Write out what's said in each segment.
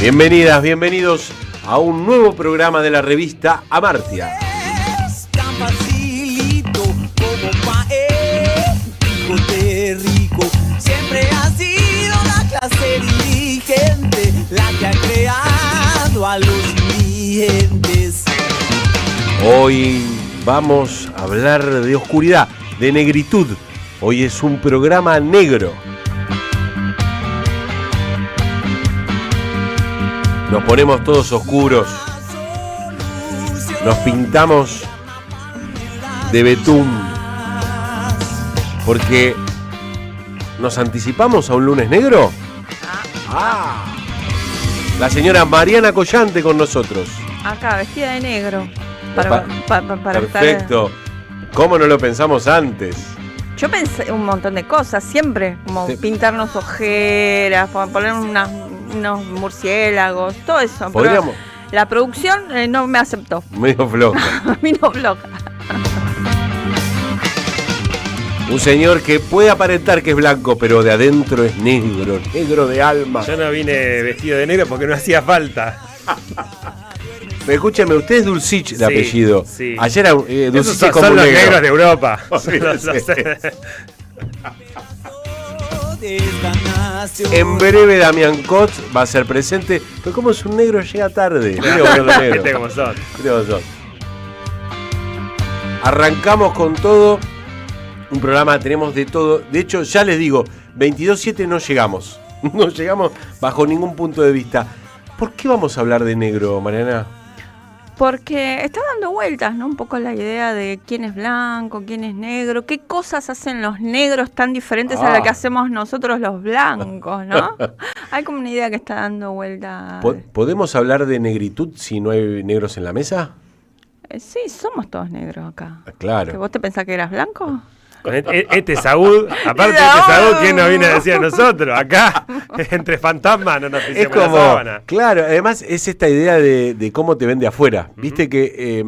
Bienvenidas, bienvenidos a un nuevo programa de la revista Amartya. Es tan facilito como hijo de rico. Siempre ha sido la clase dirigente la que ha creado a los indigentes. Hoy vamos a hablar de oscuridad, de negritud. Hoy es un programa negro. Nos ponemos todos oscuros. Nos pintamos de betún. Porque nos anticipamos a un lunes negro. La señora Mariana Collante con nosotros. Acá, vestida de negro. Para Perfecto. estar... ¿Cómo no lo pensamos antes? Yo pensé un montón de cosas, siempre. Como Sí. pintarnos ojeras, poner unos murciélagos, todo eso. Podríamos. Pero la producción no me aceptó. Medio floja. Vino floja. Un señor que puede aparentar que es blanco, pero de adentro es negro, negro de alma. Yo no vine vestido de negro porque no hacía falta. Pero escúcheme, usted es Dulcich de Sí, apellido. sí. Ayer era Esos Dulcich son como un los negro. negros de Europa. De esta nación. En breve Damián Cotz va a ser presente, pero como es un negro llega tarde. Mire vos los negros. Viste cómo son. Mire vos son. Arrancamos con todo. Un programa, tenemos de todo. De hecho, ya les digo, 22-7 no llegamos. No llegamos bajo ningún punto de vista. ¿Por qué vamos a hablar de negro, Mariana? Porque está dando vueltas, ¿no? Un poco la idea de quién es blanco, quién es negro, qué cosas hacen los negros tan diferentes a la que hacemos nosotros los blancos, ¿no? Hay como una idea que está dando vueltas. ¿Podemos hablar de negritud si no hay negros en la mesa? Sí, somos todos negros acá. Claro. ¿Que ¿Vos te pensás que eras blanco? Con este Saúl, aparte de este Saúl, ¿quién nos viene a decir a nosotros? Acá, entre fantasmas, no nos Es pisemos la como, sábana. claro, además es esta idea de cómo te ven de afuera. Viste que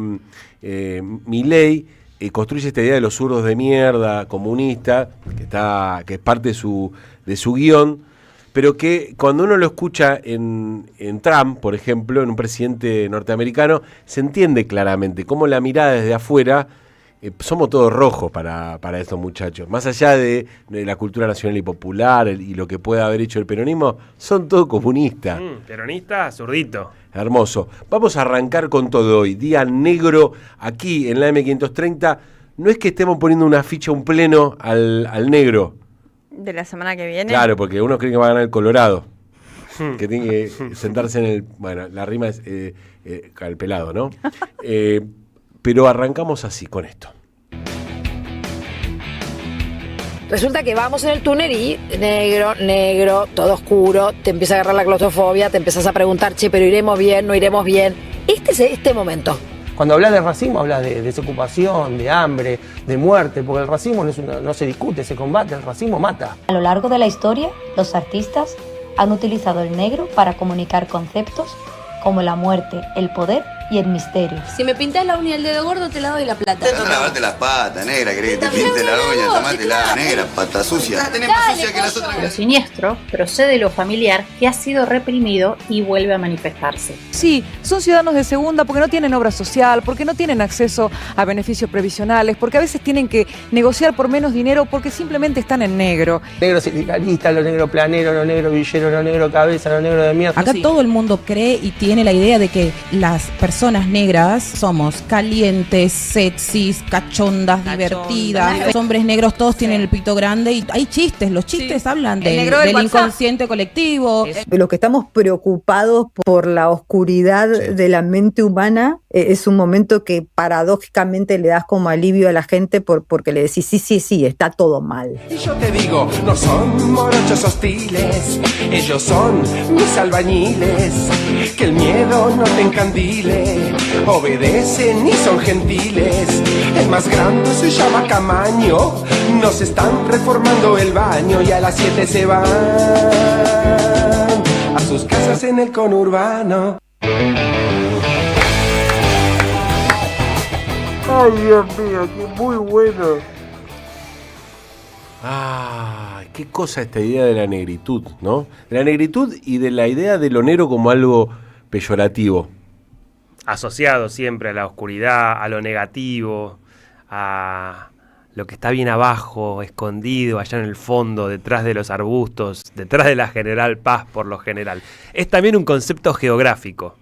Milei construye esta idea de los zurdos de mierda, comunista, que es parte de su guión, pero que cuando uno lo escucha en Trump, por ejemplo, en un presidente norteamericano, se entiende claramente cómo la mirada desde afuera. Somos todos rojos para estos muchachos. Más allá de la cultura nacional y popular y lo que pueda haber hecho el peronismo, son todos comunistas. Peronista, zurdito. Hermoso. Vamos a arrancar con todo hoy. Día negro aquí en la M530. No es que estemos poniendo una ficha, un pleno al negro. De la semana que viene. Claro, porque uno cree que va a ganar el Colorado. Que tiene que sentarse en el... Bueno, la rima es al pelado, ¿no? Pero arrancamos así, con esto. Resulta que vamos en el túnel y negro, todo oscuro, te empieza a agarrar la claustrofobia, te empiezas a preguntar, che, pero iremos bien, no iremos bien. Este es este momento. Cuando hablas de racismo, hablas de desocupación, de hambre, de muerte, porque el racismo no se discute, se combate, el racismo mata. A lo largo de la historia, los artistas han utilizado el negro para comunicar conceptos como la muerte, el poder y el misterio. Si me pintas la uña y el dedo gordo, te la doy la plata. No lavarte las patas, negra, querés que te pinte la uña, tomátela, negra, pata sucia. Tenés más sucia que las otras. Lo siniestro procede de lo familiar que ha sido reprimido y vuelve a manifestarse. Sí, son ciudadanos de segunda porque no tienen obra social, porque no tienen acceso a beneficios previsionales, porque a veces tienen que negociar por menos dinero porque simplemente están en negro. Negros sindicalistas, los negros planeros, los negros villeros, los negros cabeza, los negros de mierda. Acá todo el mundo cree y tiene la idea de que las personas negras somos calientes, sexys, cachondas, divertidas. Los hombres negros todos tienen el pito grande y hay chistes, los chistes hablan del inconsciente colectivo. Los que estamos preocupados por la oscuridad de la mente humana, es un momento que paradójicamente le das como alivio a la gente porque le decís, sí, está todo mal. Y yo te digo, no son morochos hostiles, ellos son mis albañiles, que el miedo no te encandile, obedecen y son gentiles. El más grande se llama Camaño, nos están reformando el baño y a las 7 se van a sus casas en el conurbano. Ay, Dios mío, qué muy bueno. Ah, qué cosa esta idea de la negritud, ¿no? De la negritud y de la idea de lo negro como algo peyorativo. Asociado siempre a la oscuridad, a lo negativo, a lo que está bien abajo, escondido, allá en el fondo, detrás de los arbustos, detrás de la General Paz por lo general. Es también un concepto geográfico.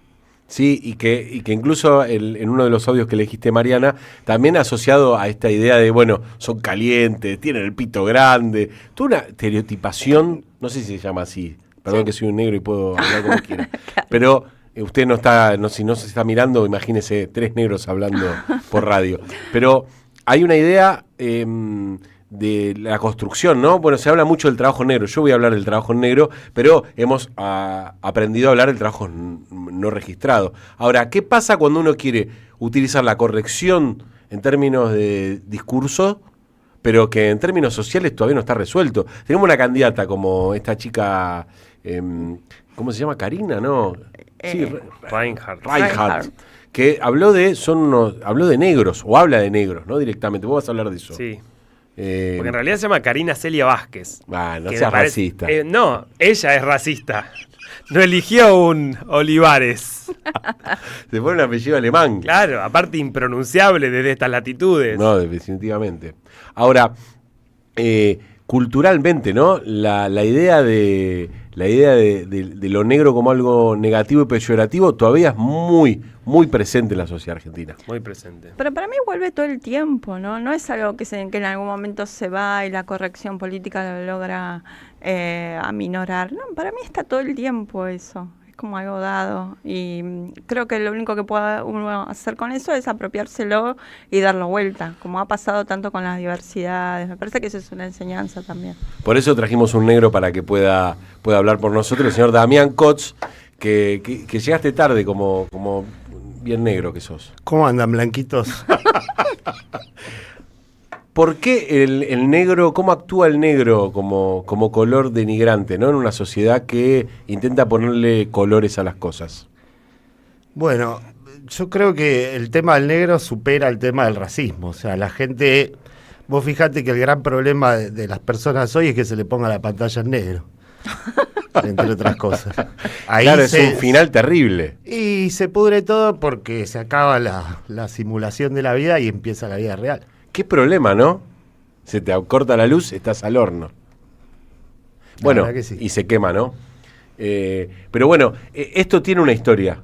Sí, y que incluso en uno de los audios que elegiste, Mariana, también asociado a esta idea de, bueno, son calientes, tienen el pito grande, toda una estereotipación, no sé si se llama así, perdón que soy un negro y puedo hablar como quiera, pero usted no está, si no se está mirando, imagínese 3 negros hablando por radio, pero hay una idea de la construcción, ¿no? Bueno, se habla mucho del trabajo negro. Yo voy a hablar del trabajo negro, pero hemos aprendido a hablar del trabajo no registrado. Ahora, ¿qué pasa cuando uno quiere utilizar la corrección en términos de discurso, pero que en términos sociales todavía no está resuelto? Tenemos una candidata como esta chica, ¿cómo se llama? Karina, ¿no? Sí, Reinhardt. Que habló de negros, o habla de negros, ¿no? Directamente. Vos vas a hablar de eso. Sí. Porque en realidad se llama Karina Celia Vázquez. No seas racista. No, ella es racista. No eligió un Olivares. Se pone un apellido alemán. Claro, aparte impronunciable desde estas latitudes. No, definitivamente. Ahora, culturalmente, ¿no? La idea de lo negro como algo negativo y peyorativo todavía es muy, muy presente en la sociedad argentina. Muy presente. Pero para mí vuelve todo el tiempo, ¿no? No es algo que en algún momento se va y la corrección política lo logra aminorar. No, para mí está todo el tiempo eso. Es como algo dado. Y creo que lo único que puede uno hacer con eso es apropiárselo y darlo vuelta, como ha pasado tanto con las diversidades. Me parece que eso es una enseñanza también. Por eso trajimos un negro para que pueda hablar por nosotros, el señor Damián Kotz, que llegaste tarde como bien negro que sos. ¿Cómo andan, blanquitos? ¿Por qué el negro, cómo actúa el negro como color denigrante, ¿no? En una sociedad que intenta ponerle colores a las cosas? Bueno, yo creo que el tema del negro supera el tema del racismo. O sea, la gente... Vos fijate que el gran problema de las personas hoy es que se le ponga la pantalla en negro. Entre otras cosas. Ahí claro, es un final terrible. Y se pudre todo porque se acaba la simulación de la vida y empieza la vida real. Qué problema, ¿no? Se te corta la luz, estás al horno. Bueno, sí. Y se quema, ¿no? Pero bueno, esto tiene una historia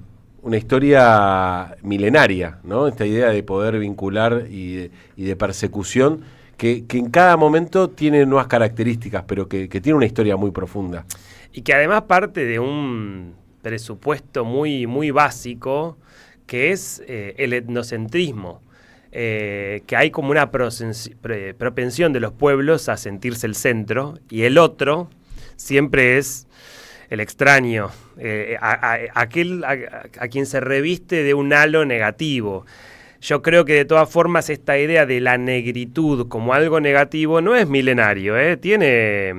milenaria, ¿no? Esta idea de poder vincular y de persecución que en cada momento tiene nuevas características, pero que tiene una historia muy profunda. Y que además parte de un presupuesto muy, muy básico, que es el etnocentrismo. Que hay como una propensión de los pueblos a sentirse el centro, y el otro siempre es el extraño, a quien se reviste de un halo negativo. Yo creo que de todas formas esta idea de la negritud como algo negativo no es milenario, tiene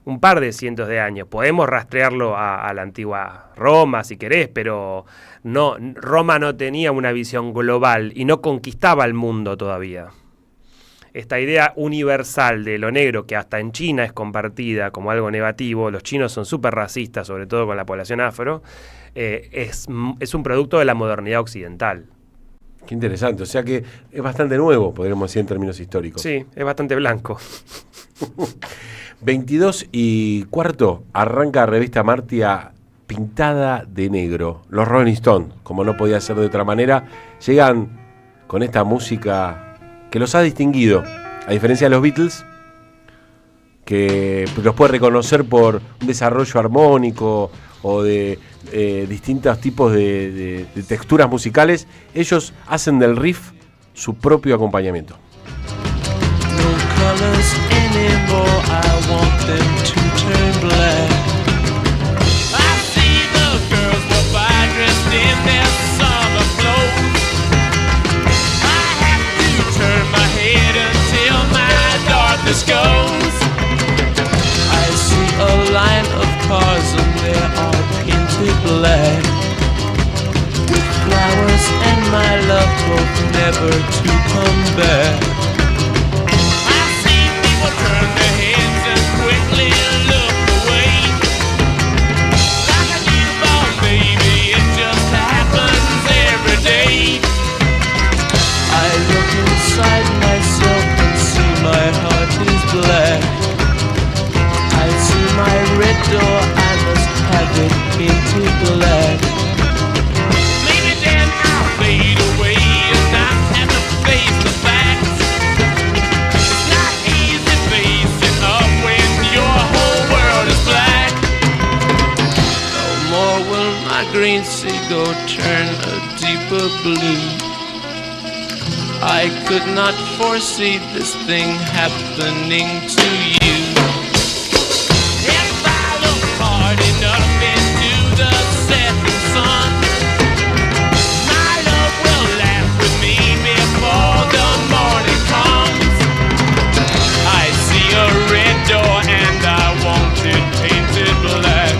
un par de cientos de años. Podemos rastrearlo a la antigua Roma si querés, pero no, Roma no tenía una visión global y no conquistaba el mundo todavía. Esta idea universal de lo negro, que hasta en China es compartida como algo negativo, los chinos son súper racistas, sobre todo con la población afro, es un producto de la modernidad occidental. Qué interesante, o sea que es bastante nuevo, podríamos decir en términos históricos. Sí, es bastante blanco. 22:15 arranca Revista Martia pintada de negro. Los Rolling Stones, como no podía ser de otra manera, llegan con esta música que los ha distinguido, a diferencia de los Beatles, que los puede reconocer por un desarrollo armónico o de distintos tipos de texturas musicales. Ellos hacen del riff su propio acompañamiento. Goes. I see a line of cars and they are painted black, with flowers and my love hope never to come back. I see people turn their heads will my green seagull turn a deeper blue? I could not foresee this thing happening to you. If I look hard enough into the setting sun, my love will laugh with me before the morning comes. I see a red door and I want it painted black.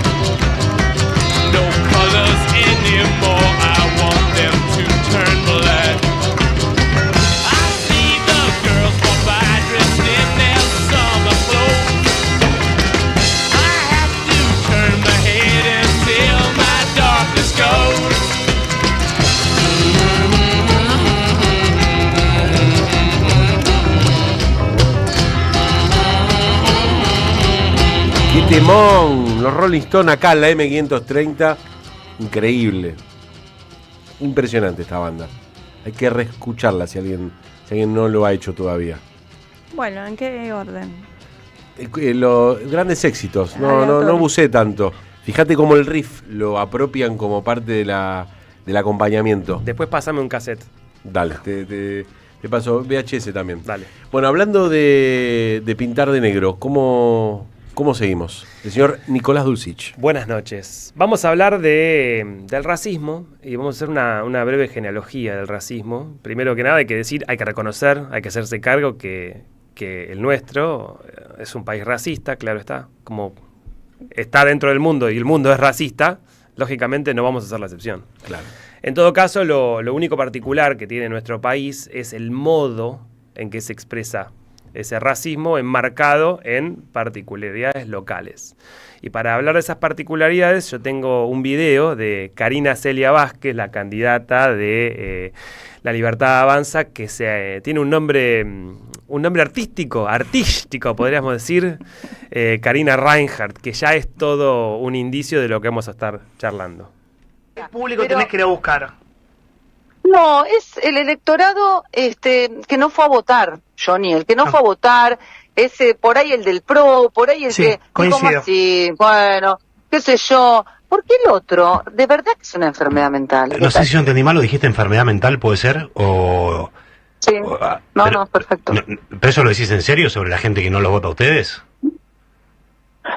No colors anymore, I want them to turn black. I see the girls walk by dressed in their summer clothes. I have to turn my head until my darkness goes. ¡Qué temón! Los Rolling Stones acá en la M530. Increíble. Impresionante esta banda. Hay que reescucharla si alguien no lo ha hecho todavía. Bueno, ¿en qué orden? Los grandes éxitos. No busé tanto. Fíjate cómo el riff lo apropian como parte del acompañamiento. Después pasame un cassette. Dale, te paso VHS también. Dale. Bueno, hablando de pintar de negro, ¿cómo seguimos? El señor Nicolás Dulcich. Buenas noches. Vamos a hablar del racismo y vamos a hacer una breve genealogía del racismo. Primero que nada hay que decir, hay que reconocer, hay que hacerse cargo que el nuestro es un país racista, claro está. Como está dentro del mundo y el mundo es racista, lógicamente no vamos a hacer la excepción. Claro. En todo caso, lo único particular que tiene nuestro país es el modo en que se expresa ese racismo enmarcado en particularidades locales. Y para hablar de esas particularidades, yo tengo un video de Karina Celia Vázquez, la candidata de La Libertad Avanza, que tiene un nombre artístico podríamos decir, Karina Reinhardt, que ya es todo un indicio de lo que vamos a estar charlando. El público tenés que ir a buscar. No, es el electorado que no fue a votar, Johnny, el que no fue a votar, por ahí el del PRO, por ahí el que... coincido. ¿Cómo así? Bueno, qué sé yo. ¿Por qué el otro? De verdad que es una enfermedad mental. No sé si yo entendí mal, ¿lo dijiste enfermedad mental, puede ser? O... Sí, no, perfecto. ¿Pero eso lo decís en serio sobre la gente que no los vota a ustedes?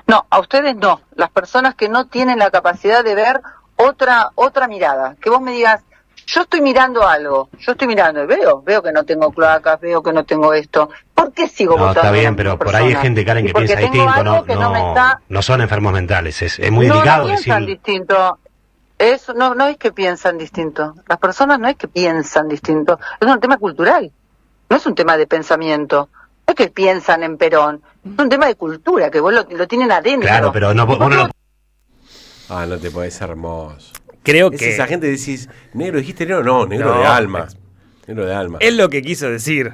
No, a ustedes no. Las personas que no tienen la capacidad de ver otra mirada. Que vos me digas, yo estoy mirando algo, y veo que no tengo cloacas, veo que no tengo esto. ¿Por qué sigo votando? Está bien, pero por ahí hay gente, Karen, que piensa distinto, no son enfermos mentales, es muy delicado decir... No piensan distinto, no es que piensan distinto, las personas no es que piensan distinto, es un tema cultural, no es un tema de pensamiento, no es que piensan en Perón, es un tema de cultura, que vos lo tienen adentro. Claro, pero no te podés, hermoso. Creo es que... esa gente decís, negro, dijiste negro, no, negro de alma. Negro de alma. Es lo que quiso decir.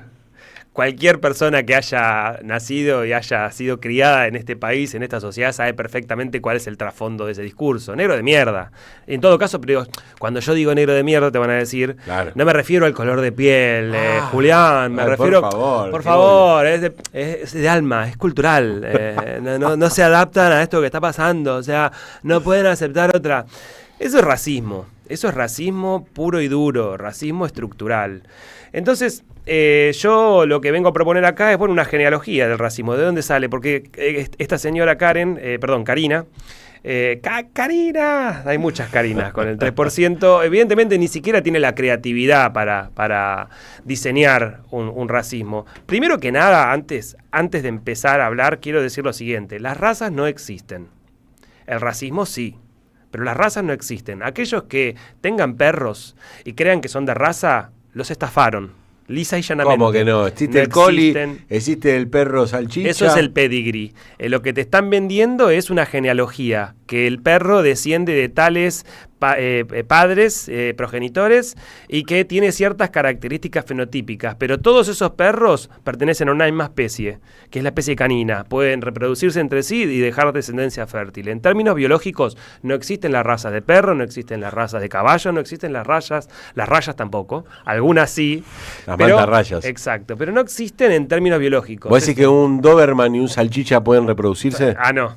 Cualquier persona que haya nacido y haya sido criada en este país, en esta sociedad, sabe perfectamente cuál es el trasfondo de ese discurso. Negro de mierda. En todo caso, pero cuando yo digo negro de mierda, te van a decir, claro, no me refiero al color de piel, Julián, me refiero... Por favor, es de alma, es cultural. No se adaptan a esto que está pasando, o sea, no pueden aceptar otra... Eso es racismo puro y duro, racismo estructural. Entonces, yo lo que vengo a proponer acá es una genealogía del racismo. ¿De dónde sale? Porque esta señora Karina, Karina, hay muchas Karinas con el 3%, evidentemente ni siquiera tiene la creatividad para diseñar un racismo. Primero que nada, antes de empezar a hablar, quiero decir lo siguiente: las razas no existen, el racismo sí. Pero las razas no existen. Aquellos que tengan perros y crean que son de raza, los estafaron. Lisa y llanamente. ¿Cómo que no? Existe el coli, existe el perro salchicha. Eso es el pedigrí. Lo que te están vendiendo es una genealogía, que el perro desciende de tales padres, progenitores, y que tiene ciertas características fenotípicas, pero todos esos perros pertenecen a una misma especie, que es la especie canina. Pueden reproducirse entre sí y dejar descendencia fértil. En términos biológicos, no existen las razas de perro, no existen las razas de caballo, no existen las rayas tampoco, algunas sí. Las mantarrayas. Exacto, pero no existen en términos biológicos. ¿Vos decís que un Doberman y un salchicha pueden reproducirse? No.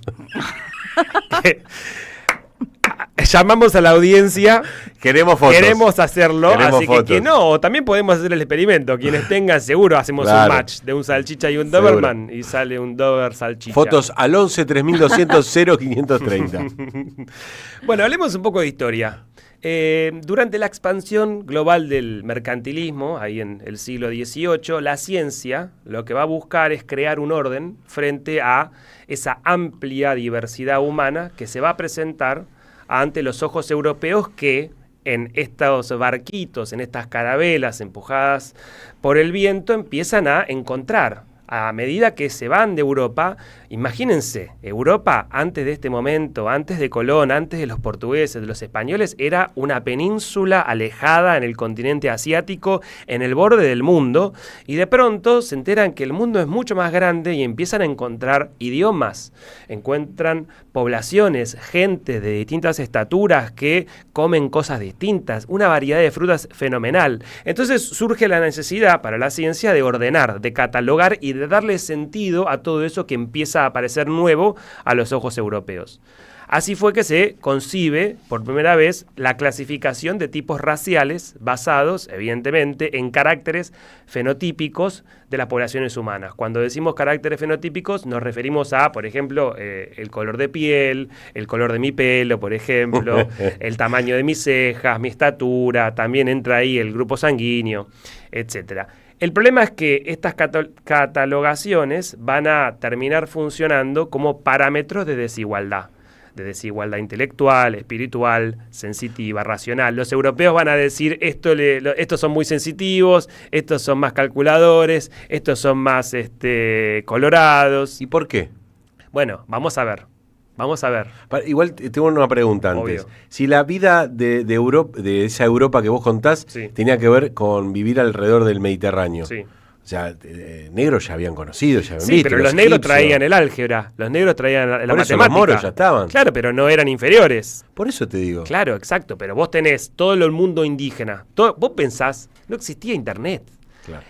llamamos a la audiencia. Queremos fotos. Queremos hacerlo, Queremos así fotos. que no, también podemos hacer el experimento. Quienes tengan, seguro hacemos Claro. un match de un salchicha y un Seguro. Doberman y sale un Dober salchicha. Fotos al 11 3200 0530. Bueno, hablemos un poco de historia. Durante la expansión global del mercantilismo, ahí en el siglo XVIII, la ciencia lo que va a buscar es crear un orden frente a esa amplia diversidad humana que se va a presentar ante los ojos europeos que en estos barquitos, en estas carabelas empujadas por el viento, empiezan a encontrar. A medida que se van de Europa, imagínense, Europa antes de este momento, antes de Colón, antes de los portugueses, de los españoles, era una península alejada en el continente asiático, en el borde del mundo, y de pronto se enteran que el mundo es mucho más grande y empiezan a encontrar idiomas, encuentran poblaciones, gente de distintas estaturas que comen cosas distintas, una variedad de frutas fenomenal. Entonces surge la necesidad para la ciencia de ordenar, de catalogar y de darle sentido a todo eso que empieza a aparecer nuevo a los ojos europeos. Así fue que se concibe por primera vez la clasificación de tipos raciales basados, evidentemente, en caracteres fenotípicos de las poblaciones humanas. Cuando decimos caracteres fenotípicos nos referimos a, por ejemplo, el color de piel, el color de mi pelo, por ejemplo, el tamaño de mis cejas, mi estatura, también entra ahí el grupo sanguíneo, etcétera. El problema es que estas catalogaciones van a terminar funcionando como parámetros de desigualdad intelectual, espiritual, sensitiva, racional. Los europeos van a decir, estos son muy sensitivos, estos son más calculadores, estos son más colorados. ¿Y por qué? Bueno, vamos a ver. Igual tengo una pregunta antes. Obvio. Si la vida de Europa, de esa Europa que vos contás, Sí. tenía que ver con vivir alrededor del Mediterráneo. Sí. O sea, negros ya habían conocido, ya habían Sí, visto. pero los negros egipcios. traían el álgebra, los negros traían la Por eso matemática. los moros ya estaban. Claro, pero no eran inferiores. Por eso te digo. Claro, exacto, pero vos tenés todo el mundo indígena. Vos pensás, no existía internet. Claro.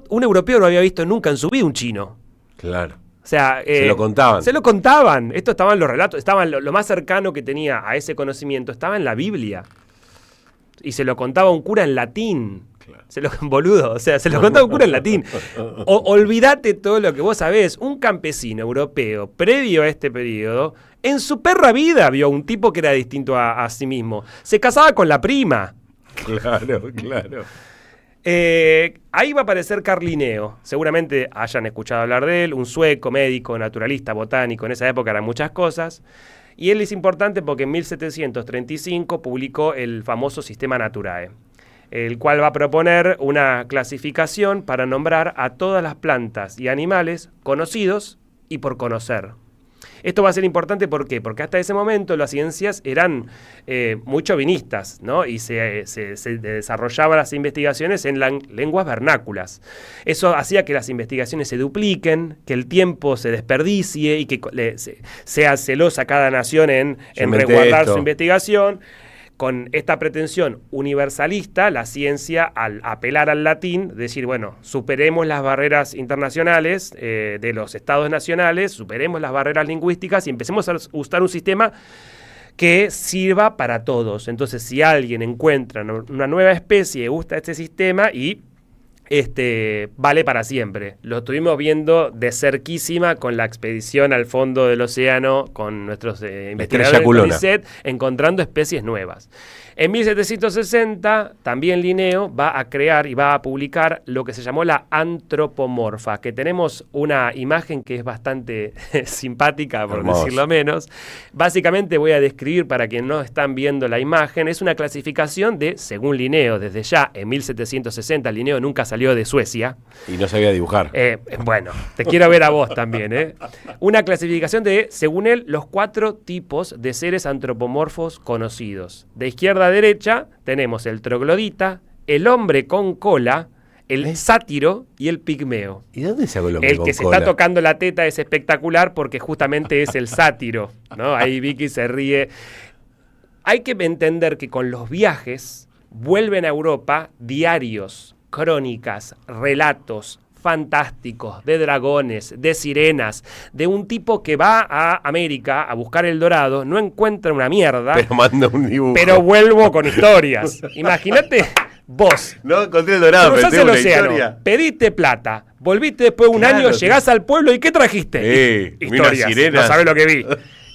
Un europeo no había visto nunca en su vida un chino. Claro. O sea, Se lo contaban. Se lo contaban. Esto estaban los relatos, estaban lo más cercano que tenía a ese conocimiento estaba en la Biblia. Y se lo contaba un cura en latín. Claro. Boludo, o sea, se lo contaba un cura en latín. Olvídate todo lo que vos sabés. Un campesino europeo, previo a este periodo, en su perra vida vio a un tipo que era distinto a sí mismo. Se casaba con la prima. Claro, claro. Ahí va a aparecer Carl Linneo. Seguramente hayan escuchado hablar de él, un sueco, médico, naturalista, botánico. En esa época eran muchas cosas. Y él es importante porque en 1735 publicó el famoso Sistema Naturae, el cual va a proponer una clasificación para nombrar a todas las plantas y animales conocidos y por conocer. Esto va a ser importante, ¿por qué? Porque hasta ese momento las ciencias eran muy chauvinistas, ¿no? Y se desarrollaban las investigaciones en lenguas vernáculas. Eso hacía que las investigaciones se dupliquen, que el tiempo se desperdicie y que sea celosa cada nación en resguardar su investigación. Con esta pretensión universalista, la ciencia, al apelar al latín, decir, bueno, superemos las barreras internacionales de los estados nacionales, superemos las barreras lingüísticas y empecemos a usar un sistema que sirva para todos. Entonces, si alguien encuentra una nueva especie, gusta este sistema y vale para siempre. Lo estuvimos viendo de cerquísima con la expedición al fondo del océano con nuestros investigadores de CONICET, encontrando especies nuevas. En 1760 también Linneo va a crear y va a publicar lo que se llamó la antropomorfa, que tenemos una imagen que es bastante simpática, por decirlo menos. Básicamente voy a describir para quienes no están viendo la imagen, es una clasificación de, según Linneo, desde ya en 1760, Linneo nunca salió de Suecia. Y no sabía dibujar. Bueno, te quiero ver a vos también, ¿eh? Una clasificación de, según él, los 4 tipos de seres antropomorfos conocidos. De izquierda a derecha tenemos el troglodita, el hombre con cola, el sátiro y el pigmeo. ¿Y dónde sacó el hombre con cola? El que se está tocando la teta es espectacular porque justamente es el sátiro, ¿no? Ahí Vicky se ríe. Hay que entender que con los viajes vuelven a Europa diarios, crónicas, relatos, fantásticos, de dragones, de sirenas, de un tipo que va a América a buscar el dorado, no encuentra una mierda, Pero manda un dibujo. pero vuelvo con historias. Imagínate vos. No encontré el dorado, pero Cruzás tengo el una océano, historia. pediste plata, volviste después de un Claro, año, sí. llegás al pueblo y ¿qué trajiste? Vi unas Historias, sirenas. no sabés lo que vi.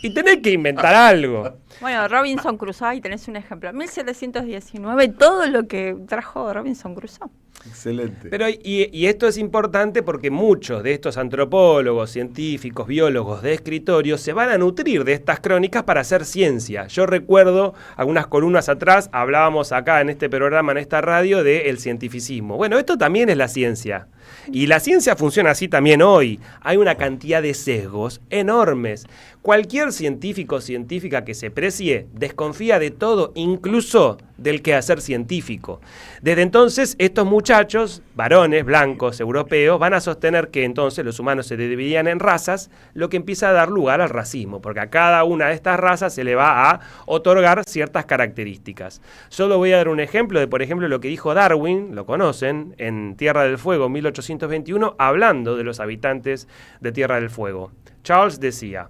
Y tenés que inventar algo. Bueno, Robinson Crusoe, ahí tenés un ejemplo. 1719, todo lo que trajo Robinson Crusoe. Excelente. Pero y esto es importante porque muchos de estos antropólogos, científicos, biólogos de escritorio se van a nutrir de estas crónicas para hacer ciencia. Yo recuerdo algunas columnas atrás, hablábamos acá en este programa, en esta radio, del cientificismo. Bueno, esto también es la ciencia. Y la ciencia funciona así también hoy. Hay una cantidad de sesgos enormes. Cualquier científico o científica que se precie desconfía de todo, incluso del quehacer científico. Desde entonces, estos muchachos, varones, blancos, europeos, van a sostener que entonces los humanos se dividían en razas, lo que empieza a dar lugar al racismo, porque a cada una de estas razas se le va a otorgar ciertas características. Solo voy a dar un ejemplo de, por ejemplo, lo que dijo Darwin, lo conocen, en Tierra del Fuego, 1821, hablando de los habitantes de Tierra del Fuego. Charles decía: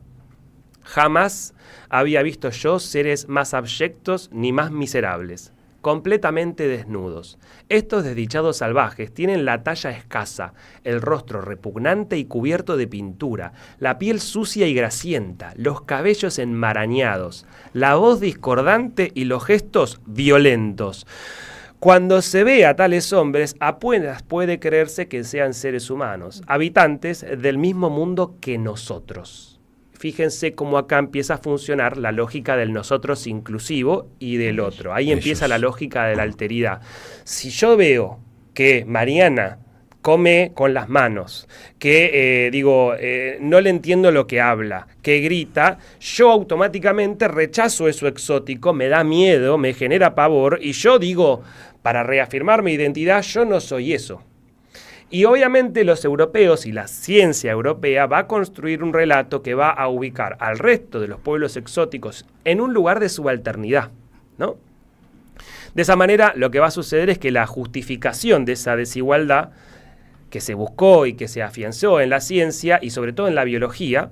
jamás había visto yo seres más abyectos ni más miserables, completamente desnudos. Estos desdichados salvajes tienen la talla escasa, el rostro repugnante y cubierto de pintura, la piel sucia y grasienta, los cabellos enmarañados, la voz discordante y los gestos violentos. Cuando se ve a tales hombres, apenas puede creerse que sean seres humanos, habitantes del mismo mundo que nosotros. Fíjense cómo acá empieza a funcionar la lógica del nosotros inclusivo y del otro. Ahí empieza la lógica de la alteridad. Si yo veo que Mariana come con las manos, que no le entiendo lo que habla, que grita, yo automáticamente rechazo eso exótico, me da miedo, me genera pavor, y yo digo, para reafirmar mi identidad, yo no soy eso. Y obviamente los europeos y la ciencia europea va a construir un relato que va a ubicar al resto de los pueblos exóticos en un lugar de subalternidad, ¿no? De esa manera lo que va a suceder es que la justificación de esa desigualdad que se buscó y que se afianzó en la ciencia y sobre todo en la biología,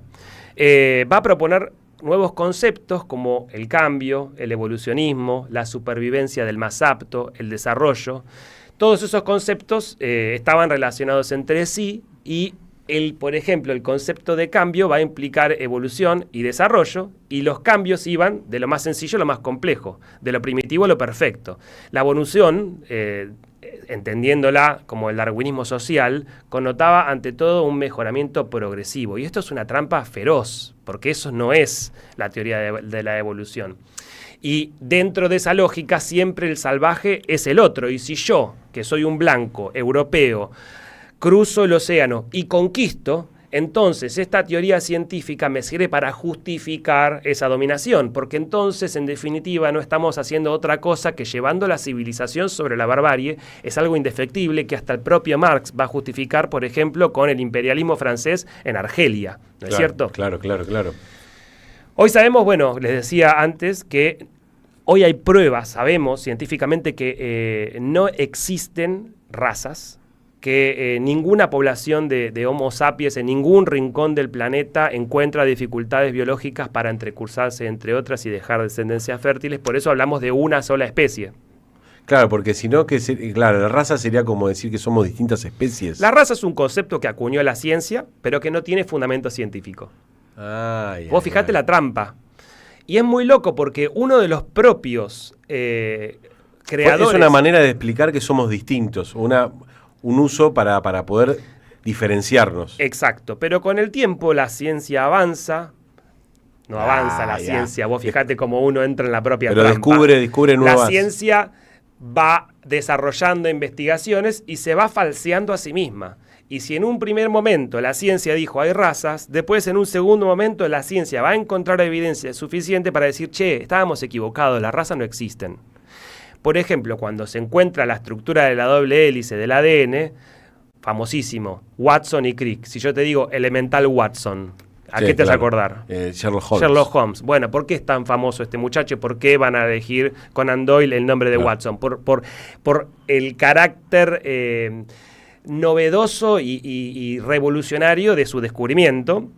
va a proponer nuevos conceptos como el cambio, el evolucionismo, la supervivencia del más apto, el desarrollo. Todos esos conceptos estaban relacionados entre sí y, por ejemplo, el concepto de cambio va a implicar evolución y desarrollo, y los cambios iban de lo más sencillo a lo más complejo, de lo primitivo a lo perfecto. La evolución, entendiéndola como el darwinismo social, connotaba ante todo un mejoramiento progresivo. Y esto es una trampa feroz, porque eso no es la teoría de la evolución. Y dentro de esa lógica siempre el salvaje es el otro. Y si yo, que soy un blanco europeo, cruzo el océano y conquisto, entonces esta teoría científica me sirve para justificar esa dominación, porque entonces en definitiva no estamos haciendo otra cosa que llevando la civilización sobre la barbarie. Es algo indefectible que hasta el propio Marx va a justificar, por ejemplo, con el imperialismo francés en Argelia, ¿no es cierto? Claro. Hoy sabemos, bueno, les decía antes que hoy hay pruebas, sabemos científicamente que no existen razas, que ninguna población de Homo sapiens en ningún rincón del planeta encuentra dificultades biológicas para entrecursarse entre otras y dejar descendencias fértiles. Por eso hablamos de una sola especie. Claro, porque si no, la raza sería como decir que somos distintas especies. La raza es un concepto que acuñó la ciencia, pero que no tiene fundamento científico. Vos fijate la trampa. Y es muy loco porque uno de los propios creadores... Es una manera de explicar que somos distintos, un uso para poder diferenciarnos. Exacto, pero con el tiempo la ciencia avanza. No avanza la ciencia, vos fijate cómo uno entra en la propia trampa. Descubre nuevas... La ciencia va desarrollando investigaciones y se va falseando a sí misma. Y si en un primer momento la ciencia dijo hay razas, después en un segundo momento la ciencia va a encontrar evidencia suficiente para decir, che, estábamos equivocados, las razas no existen. Por ejemplo, cuando se encuentra la estructura de la doble hélice del ADN, famosísimo, Watson y Crick. Si yo te digo Elemental Watson, ¿a qué te vas a acordar? Sherlock Holmes. Sherlock Holmes. Bueno, ¿por qué es tan famoso este muchacho? ¿Por qué van a elegir Conan Doyle el nombre de Watson? Por el carácter novedoso y revolucionario de su descubrimiento.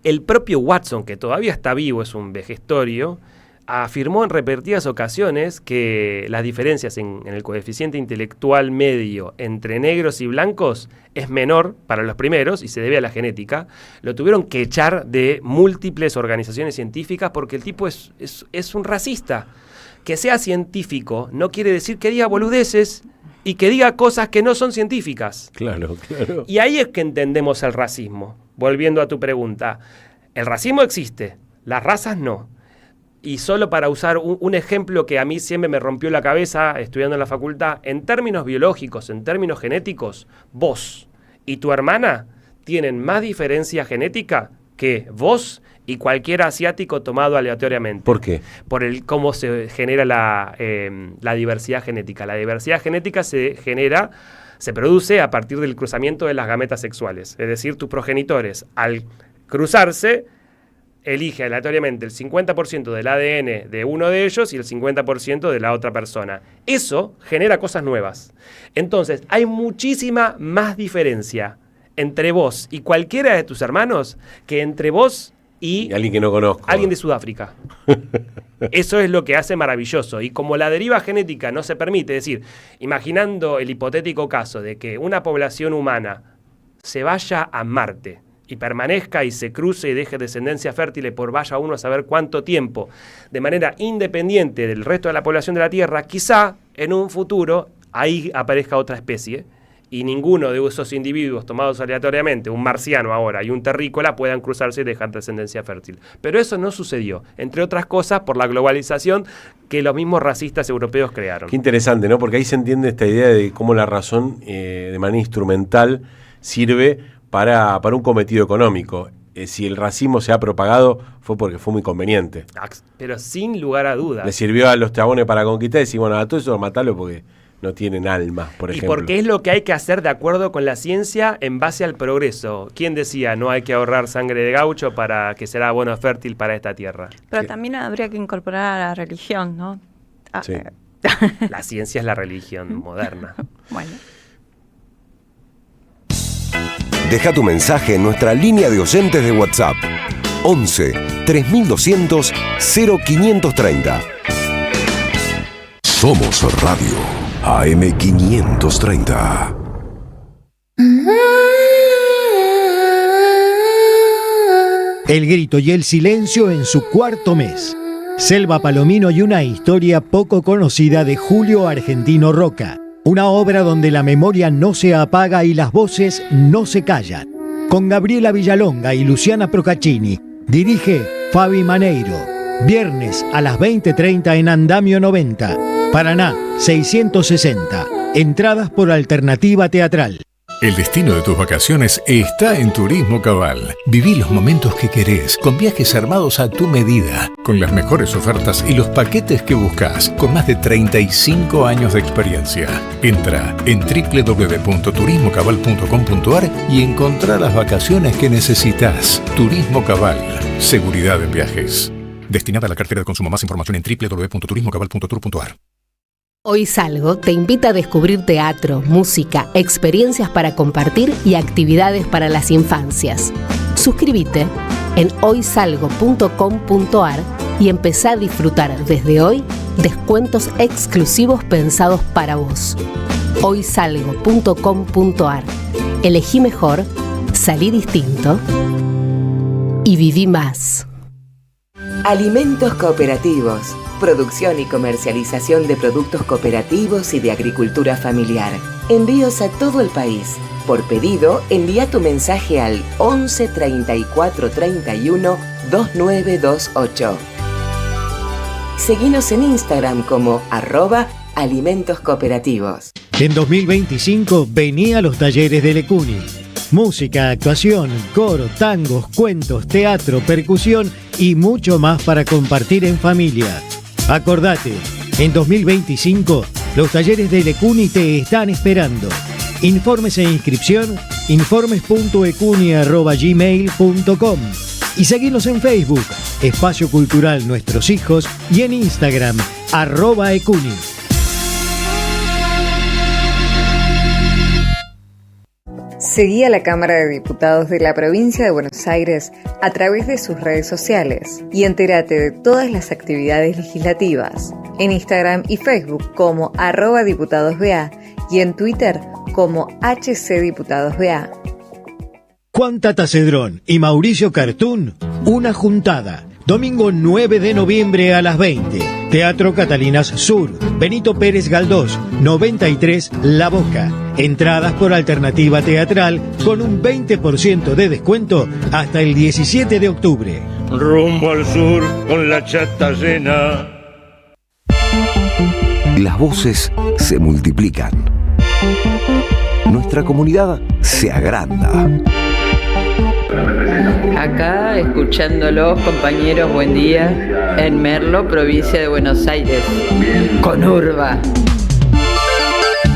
El propio Watson, que todavía está vivo, es un vejestorio, afirmó en repetidas ocasiones que las diferencias en el coeficiente intelectual medio entre negros y blancos es menor para los primeros y se debe a la genética. Lo tuvieron que echar de múltiples organizaciones científicas porque el tipo es un racista. Que sea científico no quiere decir que diga boludeces y que diga cosas que no son científicas. Claro, claro. Y ahí es que entendemos el racismo. Volviendo a tu pregunta, el racismo existe, las razas no. Y solo para usar un ejemplo que a mí siempre me rompió la cabeza estudiando en la facultad, en términos biológicos, en términos genéticos, vos y tu hermana tienen más diferencia genética que vos y cualquier asiático tomado aleatoriamente. ¿Por qué? Por cómo se genera la diversidad genética. La diversidad genética se produce a partir del cruzamiento de las gametas sexuales. Es decir, tus progenitores, al cruzarse, elige aleatoriamente el 50% del ADN de uno de ellos y el 50% de la otra persona. Eso genera cosas nuevas. Entonces, hay muchísima más diferencia entre vos y cualquiera de tus hermanos que entre vos y alguien que no conozco. Alguien de Sudáfrica. Eso es lo que hace maravilloso. Y como la deriva genética no se permite, es decir, imaginando el hipotético caso de que una población humana se vaya a Marte y permanezca y se cruce y deje descendencia fértil por vaya uno a saber cuánto tiempo, de manera independiente del resto de la población de la Tierra, quizá en un futuro ahí aparezca otra especie y ninguno de esos individuos tomados aleatoriamente, un marciano ahora y un terrícola, puedan cruzarse y dejar descendencia fértil. Pero eso no sucedió, entre otras cosas por la globalización que los mismos racistas europeos crearon. Qué interesante, ¿no? Porque ahí se entiende esta idea de cómo la razón de manera instrumental sirve para un cometido económico. Si el racismo se ha propagado fue porque fue muy conveniente. Pero sin lugar a dudas. Le sirvió a los chabones para conquistar y decir, bueno, a todo eso matalo porque no tienen alma, por ejemplo. Y porque es lo que hay que hacer de acuerdo con la ciencia en base al progreso. ¿Quién decía no hay que ahorrar sangre de gaucho para que será bueno fértil para esta tierra? Pero también habría que incorporar a la religión, ¿no? Sí. La ciencia es la religión moderna. Bueno. Deja tu mensaje en nuestra línea de oyentes de WhatsApp. 11 3200 0530. Somos Radio AM530. El grito y el silencio en su cuarto mes. Selva Palomino y una historia poco conocida de Julio Argentino Roca. Una obra donde la memoria no se apaga y las voces no se callan. Con Gabriela Villalonga y Luciana Procaccini. Dirige Fabi Maneiro. Viernes a las 20:30 en Andamio 90. Paraná 660. Entradas por alternativa teatral. El destino de tus vacaciones está en Turismo Cabal. Viví los momentos que querés, con viajes armados a tu medida, con las mejores ofertas y los paquetes que buscas, con más de 35 años de experiencia. Entra en www.turismocabal.com.ar y encontrá las vacaciones que necesitas. Turismo Cabal, seguridad en viajes. Destinada a la cartera de consumo. Más información en www.turismocabal.tour.ar. Hoy Salgo te invita a descubrir teatro, música, experiencias para compartir y actividades para las infancias. Suscríbete en hoysalgo.com.ar y empezá a disfrutar desde hoy descuentos exclusivos pensados para vos. hoysalgo.com.ar. Elegí mejor, salí distinto y viví más. Alimentos cooperativos. Producción y comercialización de productos cooperativos y de agricultura familiar. Envíos a todo el país. Por pedido, envía tu mensaje al 11 34 31 2928. Seguinos en Instagram como @alimentoscooperativos. En 2025 vení a los talleres de Lecuni. Música, actuación, coro, tangos, cuentos, teatro, percusión y mucho más para compartir en familia. Acordate, en 2025 los talleres de Lecuni te están esperando. Informes e inscripción, informes.ecuni@gmail.com y seguinos en Facebook, Espacio Cultural Nuestros Hijos, y en Instagram, @ecuni. Seguí a la Cámara de Diputados de la Provincia de Buenos Aires a través de sus redes sociales y entérate de todas las actividades legislativas en Instagram y Facebook como @diputadosBA y en Twitter como HCDiputadosBA. Juan Tata Cedrón y Mauricio Cartún, una juntada. Domingo 9 de noviembre a las 20. Teatro Catalinas Sur, Benito Pérez Galdós, 93 La Boca. Entradas por alternativa teatral con un 20% de descuento hasta el 17 de octubre. Rumbo al sur con la chata llena. Las voces se multiplican. Nuestra comunidad se agranda. Acá, escuchándolos, compañeros, buen día, en Merlo, provincia de Buenos Aires, con Urba.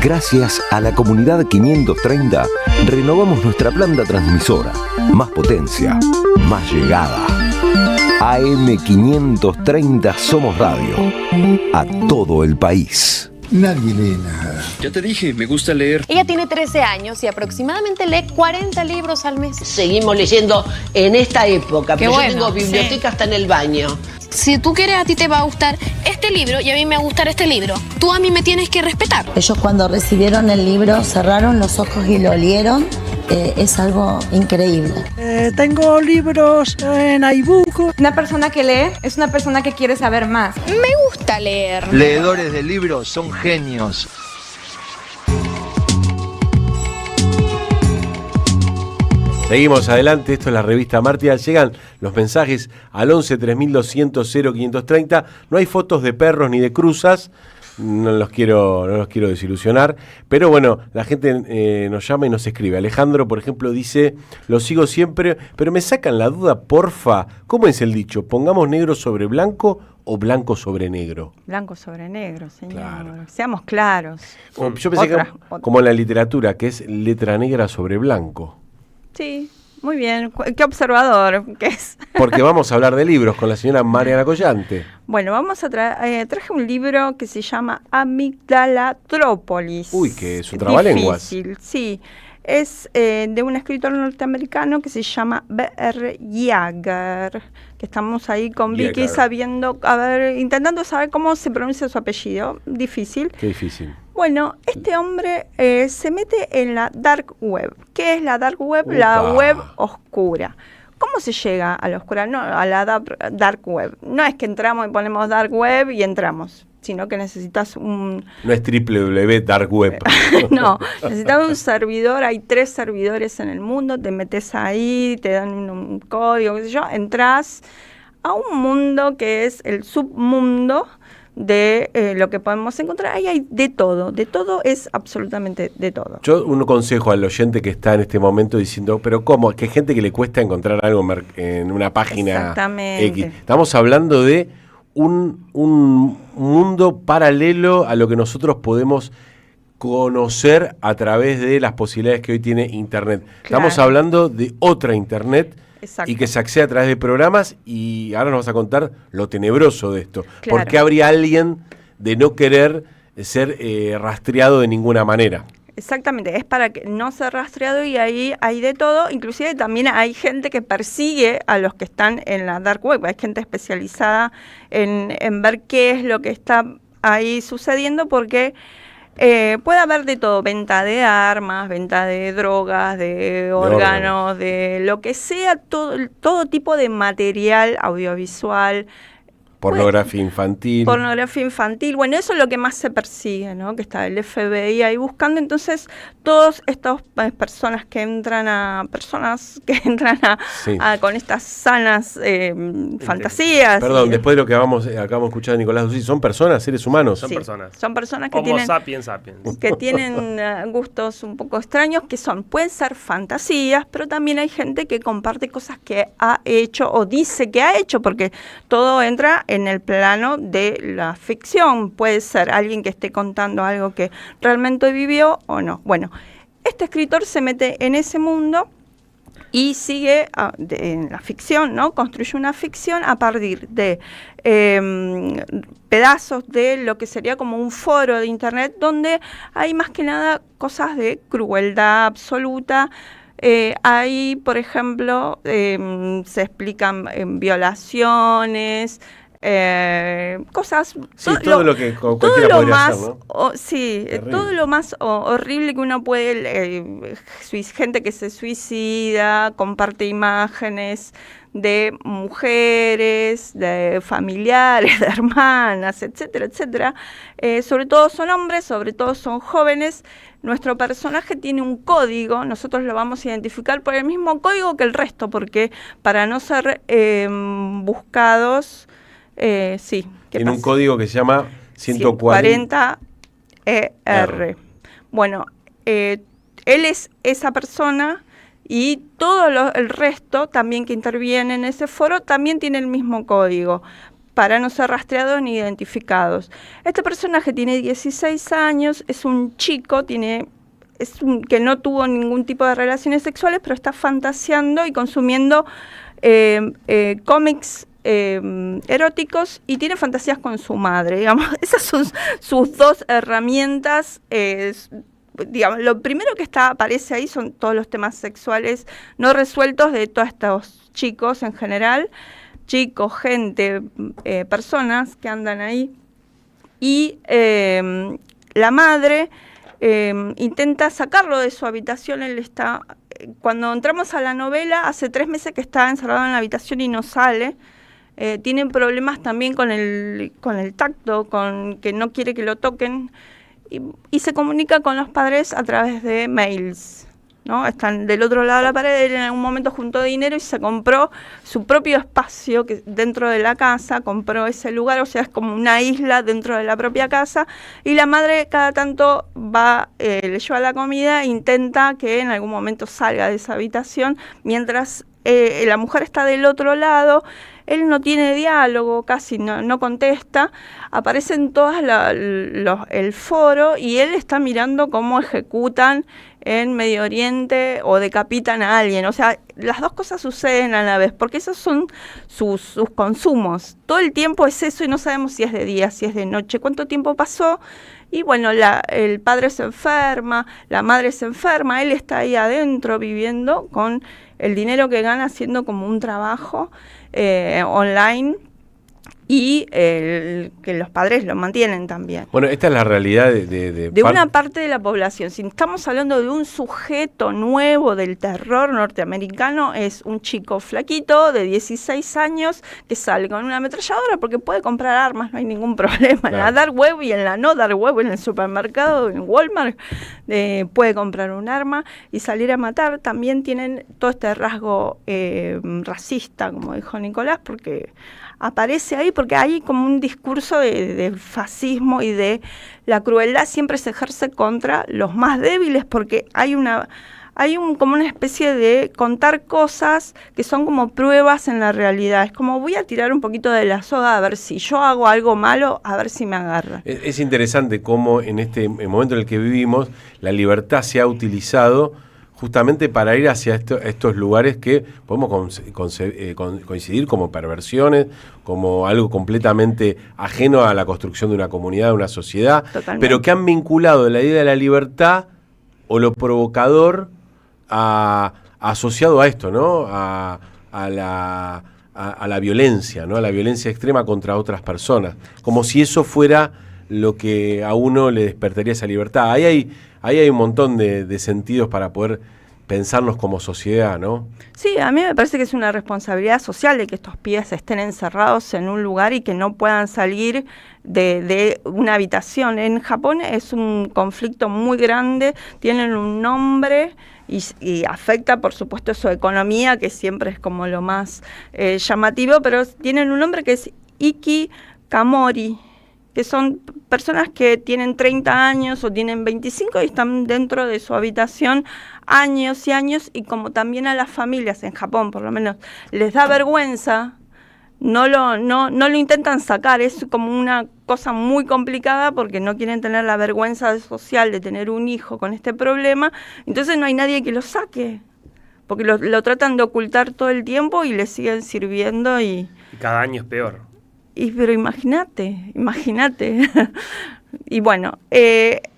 Gracias a la comunidad 530, renovamos nuestra planta transmisora. Más potencia, más llegada. AM 530 Somos Radio. A todo el país. Nadie lee nada. Ya te dije, me gusta leer. Ella tiene 13 años y aproximadamente lee 40 libros al mes. Seguimos leyendo en esta época, pero bueno, yo tengo biblioteca hasta en el baño. Si tú quieres, a ti te va a gustar este libro y a mí me va a gustar este libro. Tú a mí me tienes que respetar. Ellos cuando recibieron el libro cerraron los ojos y lo olieron. Es algo increíble. Tengo libros en iBook. Una persona que lee es una persona que quiere saber más. Me gusta leer. Leedores de libros son genios. Seguimos adelante, esto es la revista Martial. Llegan los mensajes al 11 3200 0530. No hay fotos de perros ni de cruzas. No los quiero desilusionar, pero bueno, la gente nos llama y nos escribe. Alejandro, por ejemplo, dice: lo sigo siempre, pero me sacan la duda, porfa. ¿Cómo es el dicho? ¿Pongamos negro sobre blanco o blanco sobre negro? Blanco sobre negro, señor. Claro. Seamos claros. Yo pensé que como en la literatura, que es letra negra sobre blanco. Sí, muy bien. Qué observador que es. Porque vamos a hablar de libros con la señora Mariana Collante. Bueno, vamos a traje un libro que se llama Amigdalatrópolis. Uy, que es un trabalenguas. Difícil, sí. Es de un escritor norteamericano que se llama B.R. Yeager, que estamos ahí con Vicky intentando saber cómo se pronuncia su apellido. Difícil. Qué difícil. Bueno, este hombre se mete en la dark web. ¿Qué es la dark web? La web oscura. ¿Cómo se llega a la oscura? No, a la dark web. No es que entramos y ponemos dark web y entramos, sino que necesitas un... No es dark web. No, necesitas un servidor. Hay 3 servidores en el mundo. Te metes ahí, te dan un código, qué sé yo. Entras a un mundo que es el submundo de lo que podemos encontrar. Ahí hay de todo es absolutamente de todo. Yo un consejo al oyente que está en este momento diciendo, pero ¿cómo? Que hay gente que le cuesta encontrar algo en una página X. Estamos hablando de un mundo paralelo a lo que nosotros podemos conocer a través de las posibilidades que hoy tiene Internet. Claro. Estamos hablando de otra Internet. Exacto. Y que se accede a través de programas, y ahora nos vas a contar lo tenebroso de esto. Claro. ¿Por qué habría alguien de no querer ser rastreado de ninguna manera? Exactamente, es para que no ser rastreado, y ahí hay de todo. Inclusive también hay gente que persigue a los que están en la dark web. Hay gente especializada en ver qué es lo que está ahí sucediendo, porque... puede haber de todo, venta de armas, venta de drogas, de órganos, de lo que sea, todo tipo de material audiovisual. Pornografía infantil. Pornografía infantil, bueno, eso es lo que más se persigue, ¿no? Que está el FBI ahí buscando. Entonces, todas estas personas que entran con estas sanas fantasías. Perdón, después de lo que acabamos de escuchar de Nicolás Dussi, ¿son personas, seres humanos? Son personas. Son personas que Homo sapiens sapiens. Que tienen gustos un poco extraños, pueden ser fantasías, pero también hay gente que comparte cosas que ha hecho o dice que ha hecho, porque todo entra en el plano de la ficción. Puede ser alguien que esté contando algo que realmente vivió o no. Bueno, este escritor se mete en ese mundo Y sigue en la ficción, ¿no? Construye una ficción a partir de pedazos de lo que sería como un foro de internet, donde hay más que nada cosas de crueldad absoluta. Ahí, por ejemplo, se explican violaciones, cosas, sí, todo lo que cualquiera podría más, hacer, ¿no? Sí, todo lo más horrible que uno puede, gente que se suicida, comparte imágenes de mujeres, de familiares, de hermanas, etcétera, etcétera. Sobre todo son hombres, sobre todo son jóvenes. Nuestro personaje tiene un código, nosotros lo vamos a identificar por el mismo código que el resto, porque para no ser buscados, sí. Tiene un código que se llama 140 ER. Bueno, él es esa persona y todo el resto también que interviene en ese foro también tiene el mismo código, para no ser rastreados ni identificados. Este personaje tiene 16 años, es un chico, que no tuvo ningún tipo de relaciones sexuales, pero está fantaseando y consumiendo cómics eróticos y tiene fantasías con su madre, digamos. Esas son sus dos herramientas. Digamos, lo primero que aparece ahí son todos los temas sexuales no resueltos de todos estos chicos en general, chicos, gente, personas que andan ahí. Y la madre intenta sacarlo de su habitación. Él está, cuando entramos a la novela, hace 3 meses que está encerrado en la habitación y no sale. Tienen problemas también con el tacto, con que no quiere que lo toquen, y se comunica con los padres a través de mails, ¿no? Están del otro lado de la pared. Él en algún momento juntó dinero y se compró su propio espacio dentro de la casa, compró ese lugar, o sea, es como una isla dentro de la propia casa, y la madre cada tanto va, le lleva la comida e intenta que en algún momento salga de esa habitación, mientras la mujer está del otro lado. Él no tiene diálogo, casi no contesta, aparece en todas el foro y él está mirando cómo ejecutan en Medio Oriente o decapitan a alguien. O sea, las dos cosas suceden a la vez, porque esos son sus consumos. Todo el tiempo es eso y no sabemos si es de día, si es de noche, cuánto tiempo pasó. Y bueno, el padre se enferma, la madre se enferma, él está ahí adentro viviendo con el dinero que gana haciendo como un trabajo online, y que los padres lo mantienen también. Bueno, esta es la realidad de una parte de la población. Si estamos hablando de un sujeto nuevo del terror norteamericano, es un chico flaquito de 16 años que sale con una ametralladora porque puede comprar armas, no hay ningún problema. Claro. En la dark web y en la no dark web, en el supermercado, en Walmart, puede comprar un arma y salir a matar. También tienen todo este rasgo racista, como dijo Nicolás, porque aparece ahí, porque hay como un discurso de fascismo y de la crueldad siempre se ejerce contra los más débiles, porque hay como una especie de contar cosas que son como pruebas en la realidad. Es como voy a tirar un poquito de la soga a ver si yo hago algo malo, a ver si me agarra. Es interesante cómo en este momento en el que vivimos la libertad se ha utilizado justamente para ir hacia estos lugares que podemos coincidir como perversiones, como algo completamente ajeno a la construcción de una comunidad, de una sociedad. Totalmente. Pero que han vinculado la idea de la libertad o lo provocador asociado a esto, ¿no? A la violencia, ¿no? A la violencia extrema contra otras personas, como si eso fuera lo que a uno le despertaría esa libertad. Ahí hay un montón de sentidos para poder pensarnos como sociedad, ¿no? Sí, a mí me parece que es una responsabilidad social de que estos pibes estén encerrados en un lugar y que no puedan salir de una habitación. En Japón es un conflicto muy grande, tienen un nombre y afecta, por supuesto, su economía, que siempre es como lo más llamativo, pero tienen un nombre que es Ikikamori, que son personas que tienen 30 años o tienen 25 y están dentro de su habitación años y años, y como también a las familias en Japón, por lo menos, les da vergüenza, no lo intentan sacar, es como una cosa muy complicada porque no quieren tener la vergüenza social de tener un hijo con este problema, entonces no hay nadie que lo saque, porque lo tratan de ocultar todo el tiempo y le siguen sirviendo Y cada año es peor. pero imagínate. Y bueno,